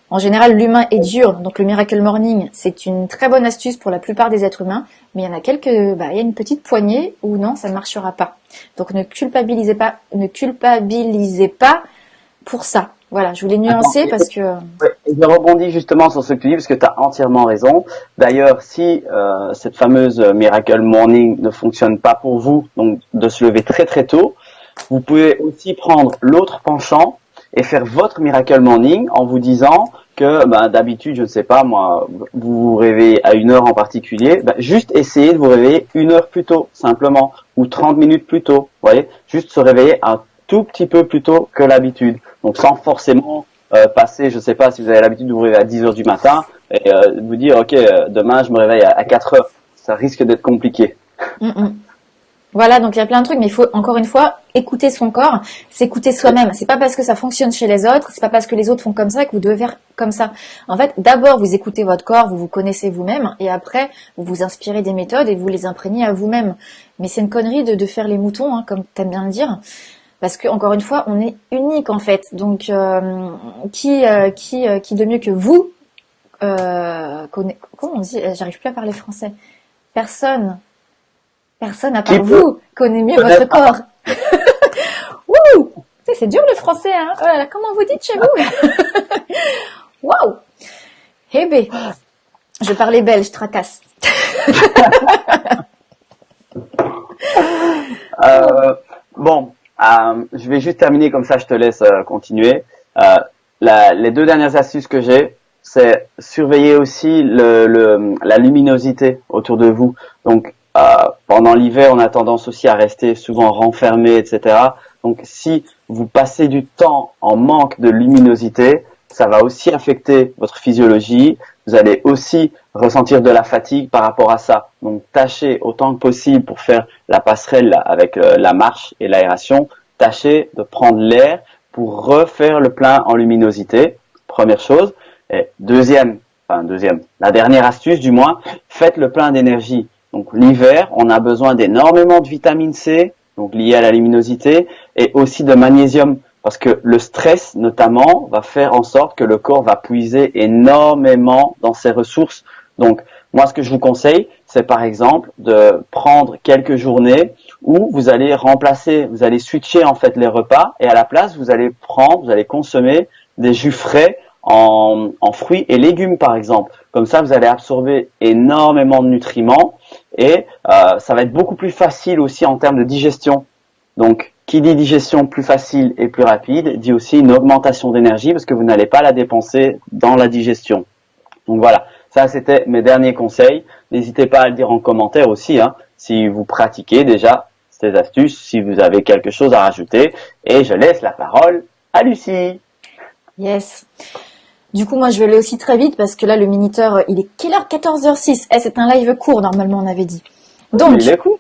En général, l'humain est dur, donc le Miracle Morning, c'est une très bonne astuce pour la plupart des êtres humains, mais il y en a il y a une petite poignée où non, ça ne marchera pas. Donc ne culpabilisez pas pour ça. Voilà, je voulais nuancer parce que... Ouais, je rebondis justement sur ce que tu dis parce que tu as entièrement raison. D'ailleurs, si cette fameuse Miracle Morning ne fonctionne pas pour vous, donc de se lever très très tôt, vous pouvez aussi prendre l'autre penchant et faire votre Miracle Morning en vous disant que d'habitude, je ne sais pas moi, vous vous réveillez à 1 heure en particulier, juste essayez de vous réveiller 1 heure plus tôt, simplement, ou 30 minutes plus tôt, vous voyez, juste se réveiller un tout petit peu plus tôt que l'habitude. Donc sans forcément passer, je sais pas si vous avez l'habitude de vous réveiller à 10 heures du matin et vous dire ok demain je me réveille à 4 heures, ça risque d'être compliqué. Voilà, donc il y a plein de trucs, mais il faut encore une fois écouter son corps, s'écouter soi-même. C'est pas parce que ça fonctionne chez les autres, c'est pas parce que les autres font comme ça que vous devez faire comme ça. En fait, d'abord vous écoutez votre corps, vous vous connaissez vous-même, et après vous vous inspirez des méthodes et vous les imprégnez à vous-même. Mais c'est une connerie de faire les moutons, hein, comme t'aimes bien le dire, parce que encore une fois, on est unique en fait. Donc qui de mieux que vous comment on dit? J'arrive plus à parler français. Personne. Personne à Qui part peut vous connaît mieux votre connaître corps. Wouh! Tu sais, c'est dur le français, hein? Oh là là, comment vous dites chez vous? Waouh! Eh ben, je parlais belge, tracasse. Bon, je vais juste terminer comme ça, je te laisse continuer. Les deux dernières astuces que j'ai, c'est surveiller aussi la luminosité autour de vous. Donc, pendant l'hiver, on a tendance aussi à rester souvent renfermé, etc. Donc, si vous passez du temps en manque de luminosité, ça va aussi affecter votre physiologie. Vous allez aussi ressentir de la fatigue par rapport à ça. Donc, tâchez autant que possible pour faire la passerelle avec la marche et l'aération. Tâchez de prendre l'air pour refaire le plein en luminosité. Première chose. Et deuxième, la dernière astuce du moins, faites le plein d'énergie. Donc l'hiver, on a besoin d'énormément de vitamine C, donc lié à la luminosité, et aussi de magnésium, parce que le stress notamment va faire en sorte que le corps va puiser énormément dans ses ressources. Donc moi, ce que je vous conseille, c'est par exemple de prendre quelques journées où vous allez switcher en fait les repas, et à la place, vous allez consommer des jus frais en fruits et légumes par exemple. Comme ça, vous allez absorber énormément de nutriments et ça va être beaucoup plus facile aussi en termes de digestion. Donc, qui dit digestion plus facile et plus rapide, dit aussi une augmentation d'énergie parce que vous n'allez pas la dépenser dans la digestion. Donc voilà, ça c'était mes derniers conseils. N'hésitez pas à le dire en commentaire aussi, hein, si vous pratiquez déjà ces astuces, si vous avez quelque chose à rajouter. Et je laisse la parole à Lucie. Yes. Du coup, moi, je vais aller aussi très vite parce que là, le minuteur, il est quelle heure? 14h06. Eh, c'est un live court, normalement, on avait dit. Donc, il est court.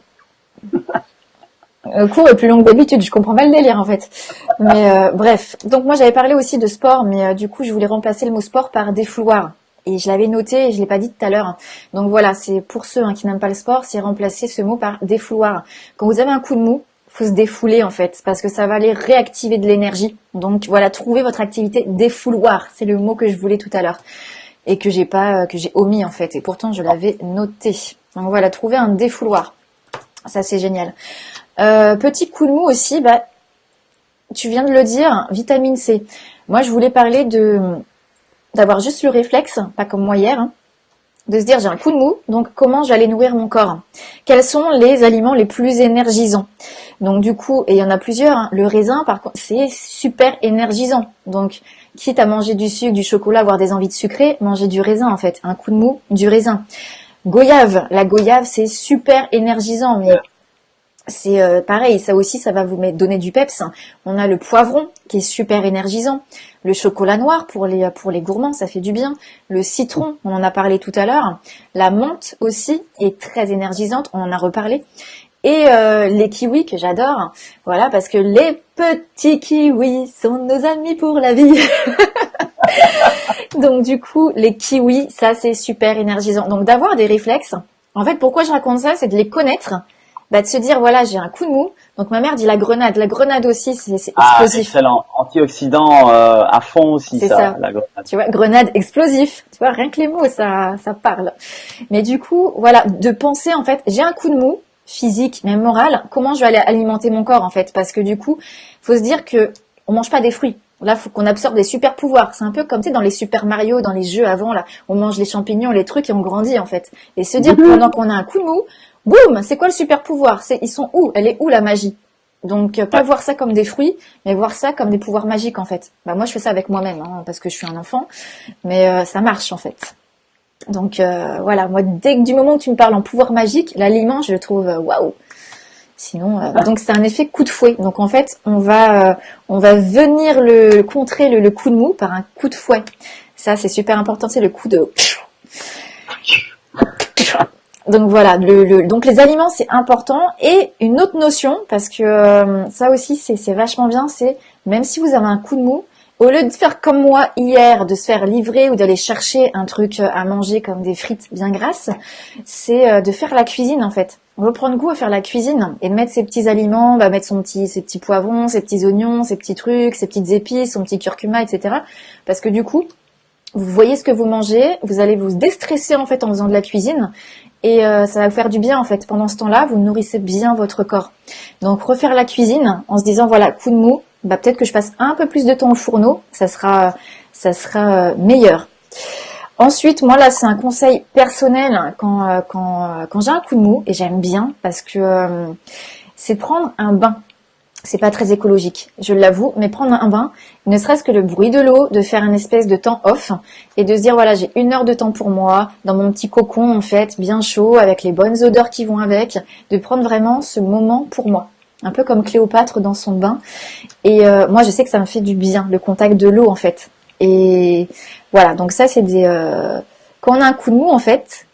Court et plus long que d'habitude, je comprends pas le délire en fait. Mais bref, donc moi j'avais parlé aussi de sport, mais du coup je voulais remplacer le mot sport par défouloir. Et je l'avais noté et je l'ai pas dit tout à l'heure. Donc voilà, c'est pour ceux qui n'aiment pas le sport, c'est remplacer ce mot par défouloir. Quand vous avez un coup de mou, faut se défouler en fait, parce que ça va aller réactiver de l'énergie. Donc voilà, trouvez votre activité défouloir. C'est le mot que je voulais tout à l'heure et que j'ai pas, que j'ai omis en fait. Et pourtant je l'avais noté. Donc voilà, trouver un défouloir. Ça c'est génial. Petit coup de mou aussi, bah, tu viens de le dire, vitamine C. Moi, je voulais parler d'avoir juste le réflexe, pas comme moi hier, hein, de se dire j'ai un coup de mou, donc comment j'allais nourrir mon corps? Quels sont les aliments les plus énergisants? Donc du coup, et il y en a plusieurs, hein, le raisin, par contre, c'est super énergisant. Donc, quitte à manger du sucre, du chocolat, avoir des envies de sucré, manger du raisin en fait. Un coup de mou, du raisin. Goyave, la goyave, c'est super énergisant, mais c'est pareil, ça aussi, ça va vous donner du peps. On a le poivron qui est super énergisant. Le chocolat noir pour les gourmands, ça fait du bien. Le citron, on en a parlé tout à l'heure. La menthe aussi est très énergisante, on en a reparlé. Et les kiwis que j'adore, voilà, parce que les petits kiwis sont nos amis pour la vie. Donc du coup, les kiwis, ça c'est super énergisant. Donc d'avoir des réflexes. En fait, pourquoi je raconte ça, c'est de les connaître. Bah, de se dire, voilà, j'ai un coup de mou. Donc, ma mère dit la grenade. La grenade aussi, c'est explosif. Excellent. Antioxydant à fond aussi, c'est ça, la grenade. Tu vois, grenade explosif. Tu vois, rien que les mots, ça parle. Mais du coup, voilà, de penser, en fait, j'ai un coup de mou, physique, même moral. Comment je vais aller alimenter mon corps, en fait? Parce que du coup, faut se dire que on mange pas des fruits. Là, faut qu'on absorbe des super pouvoirs. C'est un peu comme, tu sais, dans les Super Mario, dans les jeux avant, là. On mange les champignons, les trucs et on grandit, en fait. Et se dire, pendant qu'on a un coup de mou, boum, c'est quoi le super pouvoir? Ils sont où? Elle est où la magie? Donc pas voir ça comme des fruits, mais voir ça comme des pouvoirs magiques en fait. Bah moi je fais ça avec moi-même hein, parce que je suis un enfant, mais ça marche en fait. Donc voilà, moi dès que du moment où tu me parles en pouvoir magique, l'aliment je le trouve waouh. Sinon donc c'est un effet coup de fouet. Donc en fait on va venir contrer le coup de mou par un coup de fouet. Ça c'est super important, c'est le coup de Donc voilà, donc les aliments c'est important. Et une autre notion, parce que ça aussi c'est vachement bien, c'est même si vous avez un coup de mou, au lieu de faire comme moi hier, de se faire livrer ou d'aller chercher un truc à manger comme des frites bien grasses, c'est de faire la cuisine en fait. On veut prendre goût à faire la cuisine et de mettre ses petits aliments, mettre ses petits poivrons, ses petits oignons, ses petits trucs, ses petites épices, son petit curcuma, etc. Parce que du coup, vous voyez ce que vous mangez, vous allez vous déstresser en fait en faisant de la cuisine et ça va vous faire du bien en fait. Pendant ce temps-là, vous nourrissez bien votre corps. Donc refaire la cuisine en se disant voilà, coup de mou, peut-être que je passe un peu plus de temps au fourneau, ça sera meilleur. Ensuite, moi là, c'est un conseil personnel quand j'ai un coup de mou et j'aime bien parce que c'est de prendre un bain. C'est pas très écologique, je l'avoue, mais prendre un bain, ne serait-ce que le bruit de l'eau, de faire une espèce de temps off et de se dire voilà, j'ai 1 heure de temps pour moi, dans mon petit cocon en fait, bien chaud, avec les bonnes odeurs qui vont avec, de prendre vraiment ce moment pour moi. Un peu comme Cléopâtre dans son bain. Et moi, je sais que ça me fait du bien, le contact de l'eau en fait. Et voilà, donc ça c'est quand on a un coup de mou en fait,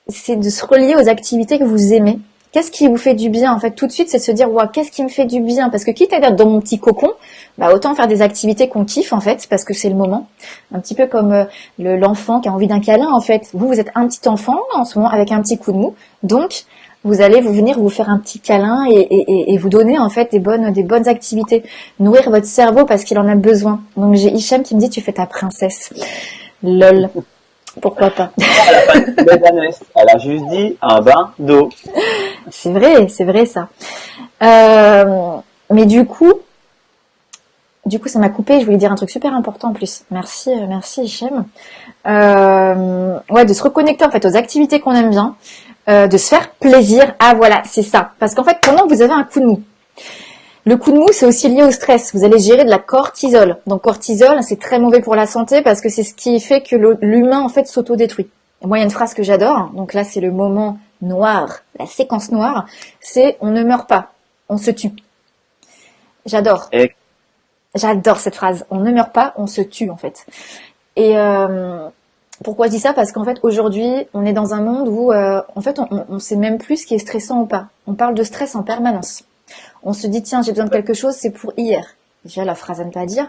c'est de se relier aux activités que vous aimez. Qu'est-ce qui vous fait du bien en fait tout de suite, c'est de se dire ouais, qu'est-ce qui me fait du bien, parce que quitte à être dans mon petit cocon, autant faire des activités qu'on kiffe en fait, parce que c'est le moment. Un petit peu comme l'enfant qui a envie d'un câlin en fait. Vous êtes un petit enfant en ce moment avec un petit coup de mou, donc vous allez venir vous faire un petit câlin et vous donner en fait des bonnes activités, nourrir votre cerveau parce qu'il en a besoin. Donc j'ai Hicham qui me dit tu fais ta princesse, lol. Pourquoi pas? Elle a pas dit Médanès, elle a juste dit un bain d'eau. C'est vrai ça. Mais du coup, ça m'a coupé. Je voulais dire un truc super important en plus. Merci Hichem. Ouais, de se reconnecter en fait aux activités qu'on aime bien, de se faire plaisir. Ah voilà, c'est ça. Parce qu'en fait, pendant que vous avez un coup de mou, le coup de mou, c'est aussi lié au stress. Vous allez gérer de la cortisol. Donc cortisol, c'est très mauvais pour la santé parce que c'est ce qui fait que l'humain en fait s'autodétruit. Et moi, il y a une phrase que j'adore. Donc là, c'est le moment noir, la séquence noire. C'est on ne meurt pas, on se tue. J'adore. Et J'adore cette phrase. On ne meurt pas, on se tue en fait. Et pourquoi je dis ça? Parce qu'en fait, aujourd'hui, on est dans un monde où en fait, on sait même plus ce qui est stressant ou pas. On parle de stress en permanence. On se dit tiens, j'ai besoin de quelque chose, c'est pour hier. Déjà la phrase à ne pas dire.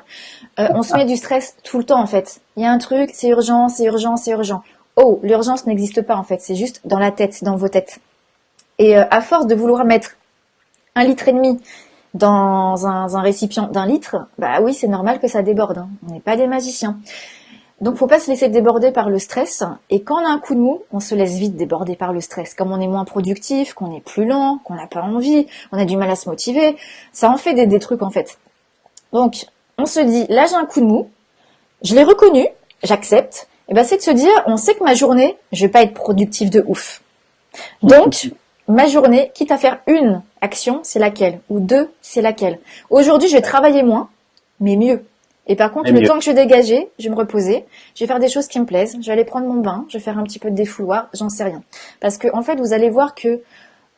On se met du stress tout le temps en fait. Il y a un truc, c'est urgent, c'est urgent, c'est urgent. Oh, l'urgence n'existe pas en fait, c'est juste dans la tête, c'est dans vos têtes. Et à force de vouloir mettre 1,5 litre dans un récipient d'1 litre, oui, c'est normal que ça déborde. Hein. On n'est pas des magiciens. Donc faut pas se laisser déborder par le stress. Et quand on a un coup de mou, on se laisse vite déborder par le stress. Comme on est moins productif, qu'on est plus lent, qu'on n'a pas envie, on a du mal à se motiver, ça en fait des trucs en fait. Donc on se dit, là j'ai un coup de mou, je l'ai reconnu, j'accepte. Et c'est de se dire, on sait que ma journée, je vais pas être productif de ouf. Donc ma journée, quitte à faire une action, c'est laquelle? Ou 2, c'est laquelle? Aujourd'hui, je vais travailler moins, mais mieux. Et par contre, le temps que je vais dégager, je vais me reposer, je vais faire des choses qui me plaisent, je vais aller prendre mon bain, je vais faire un petit peu de défouloir, j'en sais rien. Parce que en fait, vous allez voir que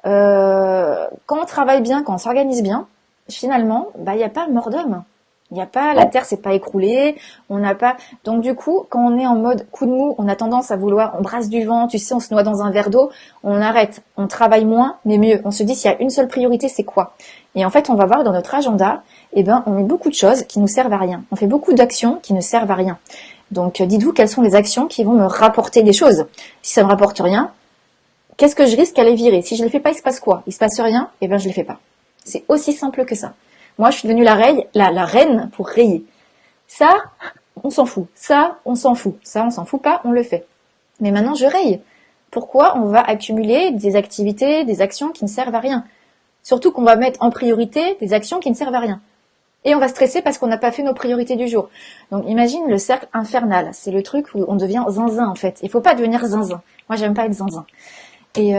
quand on travaille bien, quand on s'organise bien, finalement, il n'y a pas mort d'homme. Il n'y a pas, la terre s'est pas écroulée, on n'a pas. Donc du coup, quand on est en mode coup de mou, on a tendance à vouloir, on brasse du vent, tu sais, on se noie dans un verre d'eau, on arrête, on travaille moins, mais mieux. On se dit s'il y a une seule priorité, c'est quoi? Et en fait, on va voir dans notre agenda, on met beaucoup de choses qui nous servent à rien. On fait beaucoup d'actions qui ne servent à rien. Donc dites-vous quelles sont les actions qui vont me rapporter des choses. Si ça me rapporte rien, qu'est-ce que je risque à les virer? Si je les fais pas, il se passe quoi? Il se passe rien, je les fais pas. C'est aussi simple que ça. Moi, je suis devenue la reine pour rayer. Ça, on s'en fout. Ça, on s'en fout. Ça, on s'en fout pas, on le fait. Mais maintenant, je raye. Pourquoi on va accumuler des activités, des actions qui ne servent à rien? Surtout qu'on va mettre en priorité des actions qui ne servent à rien. Et on va stresser parce qu'on n'a pas fait nos priorités du jour. Donc, imagine le cercle infernal. C'est le truc où on devient zinzin, en fait. Il faut pas devenir zinzin. Moi, j'aime pas être zinzin. Et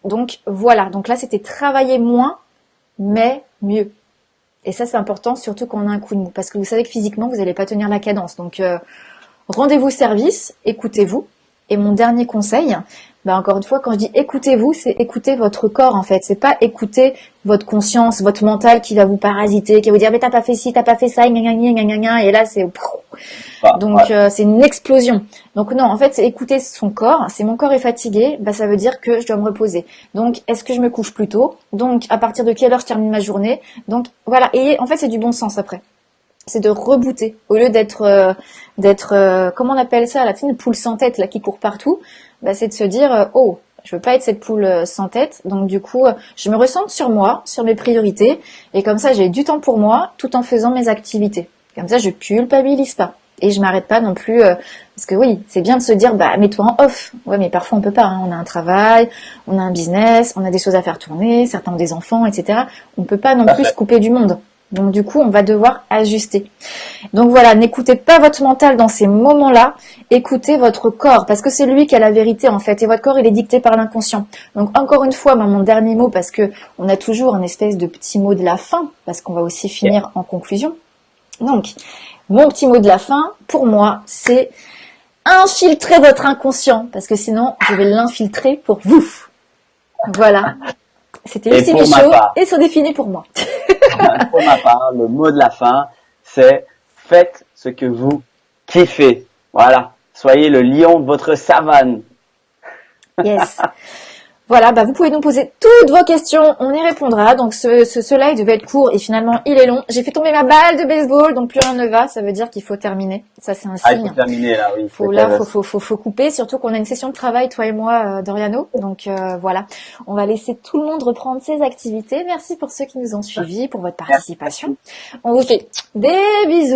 donc, voilà. Donc là, c'était travailler moins, mais mieux. Et ça, c'est important, surtout quand on a un coup de mou. Parce que vous savez que physiquement, vous n'allez pas tenir la cadence. Donc, rendez-vous service, écoutez-vous. Et mon dernier conseil, bah encore une fois, quand je dis écoutez-vous, c'est écouter votre corps en fait. C'est pas écouter votre conscience, votre mental qui va vous parasiter, qui va vous dire mais t'as pas fait ci, t'as pas fait ça, gna gna gna gna gna gna, et là c'est donc c'est une explosion. Donc non, en fait, c'est écouter son corps. Si mon corps est fatigué, bah ça veut dire que je dois me reposer. Donc est-ce que je me couche plus tôt? Donc à partir de quelle heure je termine ma journée? Donc voilà. Et en fait, c'est du bon sens après. C'est de rebooter au lieu d'être comment on appelle ça là, tu sais, une poule sans tête là qui court partout. Bah c'est de se dire oh, je veux pas être cette poule sans tête. Donc du coup, je me recentre sur moi, sur mes priorités, et comme ça j'ai du temps pour moi tout en faisant mes activités. Comme ça je culpabilise pas. Et je m'arrête pas non plus, parce que oui, c'est bien de se dire, bah mets-toi en off. Ouais, mais parfois on peut pas. Hein. On a un travail, on a un business, on a des choses à faire tourner, certains ont des enfants, etc. On peut pas non plus se couper du monde. Donc du coup, on va devoir ajuster. Donc voilà, n'écoutez pas votre mental dans ces moments-là, écoutez votre corps, parce que c'est lui qui a la vérité en fait, et votre corps il est dicté par l'inconscient. Donc encore une fois, mon dernier mot, parce que on a toujours un espèce de petit mot de la fin, parce qu'on va aussi finir en conclusion. Donc, mon petit mot de la fin, pour moi, c'est infiltrer votre inconscient, parce que sinon, je vais l'infiltrer pour vous. Voilà. C'était Lucie Michaud, et c'est défini pour moi. Pour ma part, le mot de la fin, c'est faites ce que vous kiffez. Voilà. Soyez le lion de votre savane. Yes. Voilà, bah vous pouvez nous poser toutes vos questions, on y répondra. Donc ce live devait être court et finalement il est long. J'ai fait tomber ma balle de baseball, donc plus rien ne va. Ça veut dire qu'il faut terminer. Ça c'est un signe. Il faut terminer là, oui. Faut couper. Surtout qu'on a une session de travail toi et moi, Doriano. Donc voilà, on va laisser tout le monde reprendre ses activités. Merci pour ceux qui nous ont suivis, pour votre participation. On vous fait des bisous.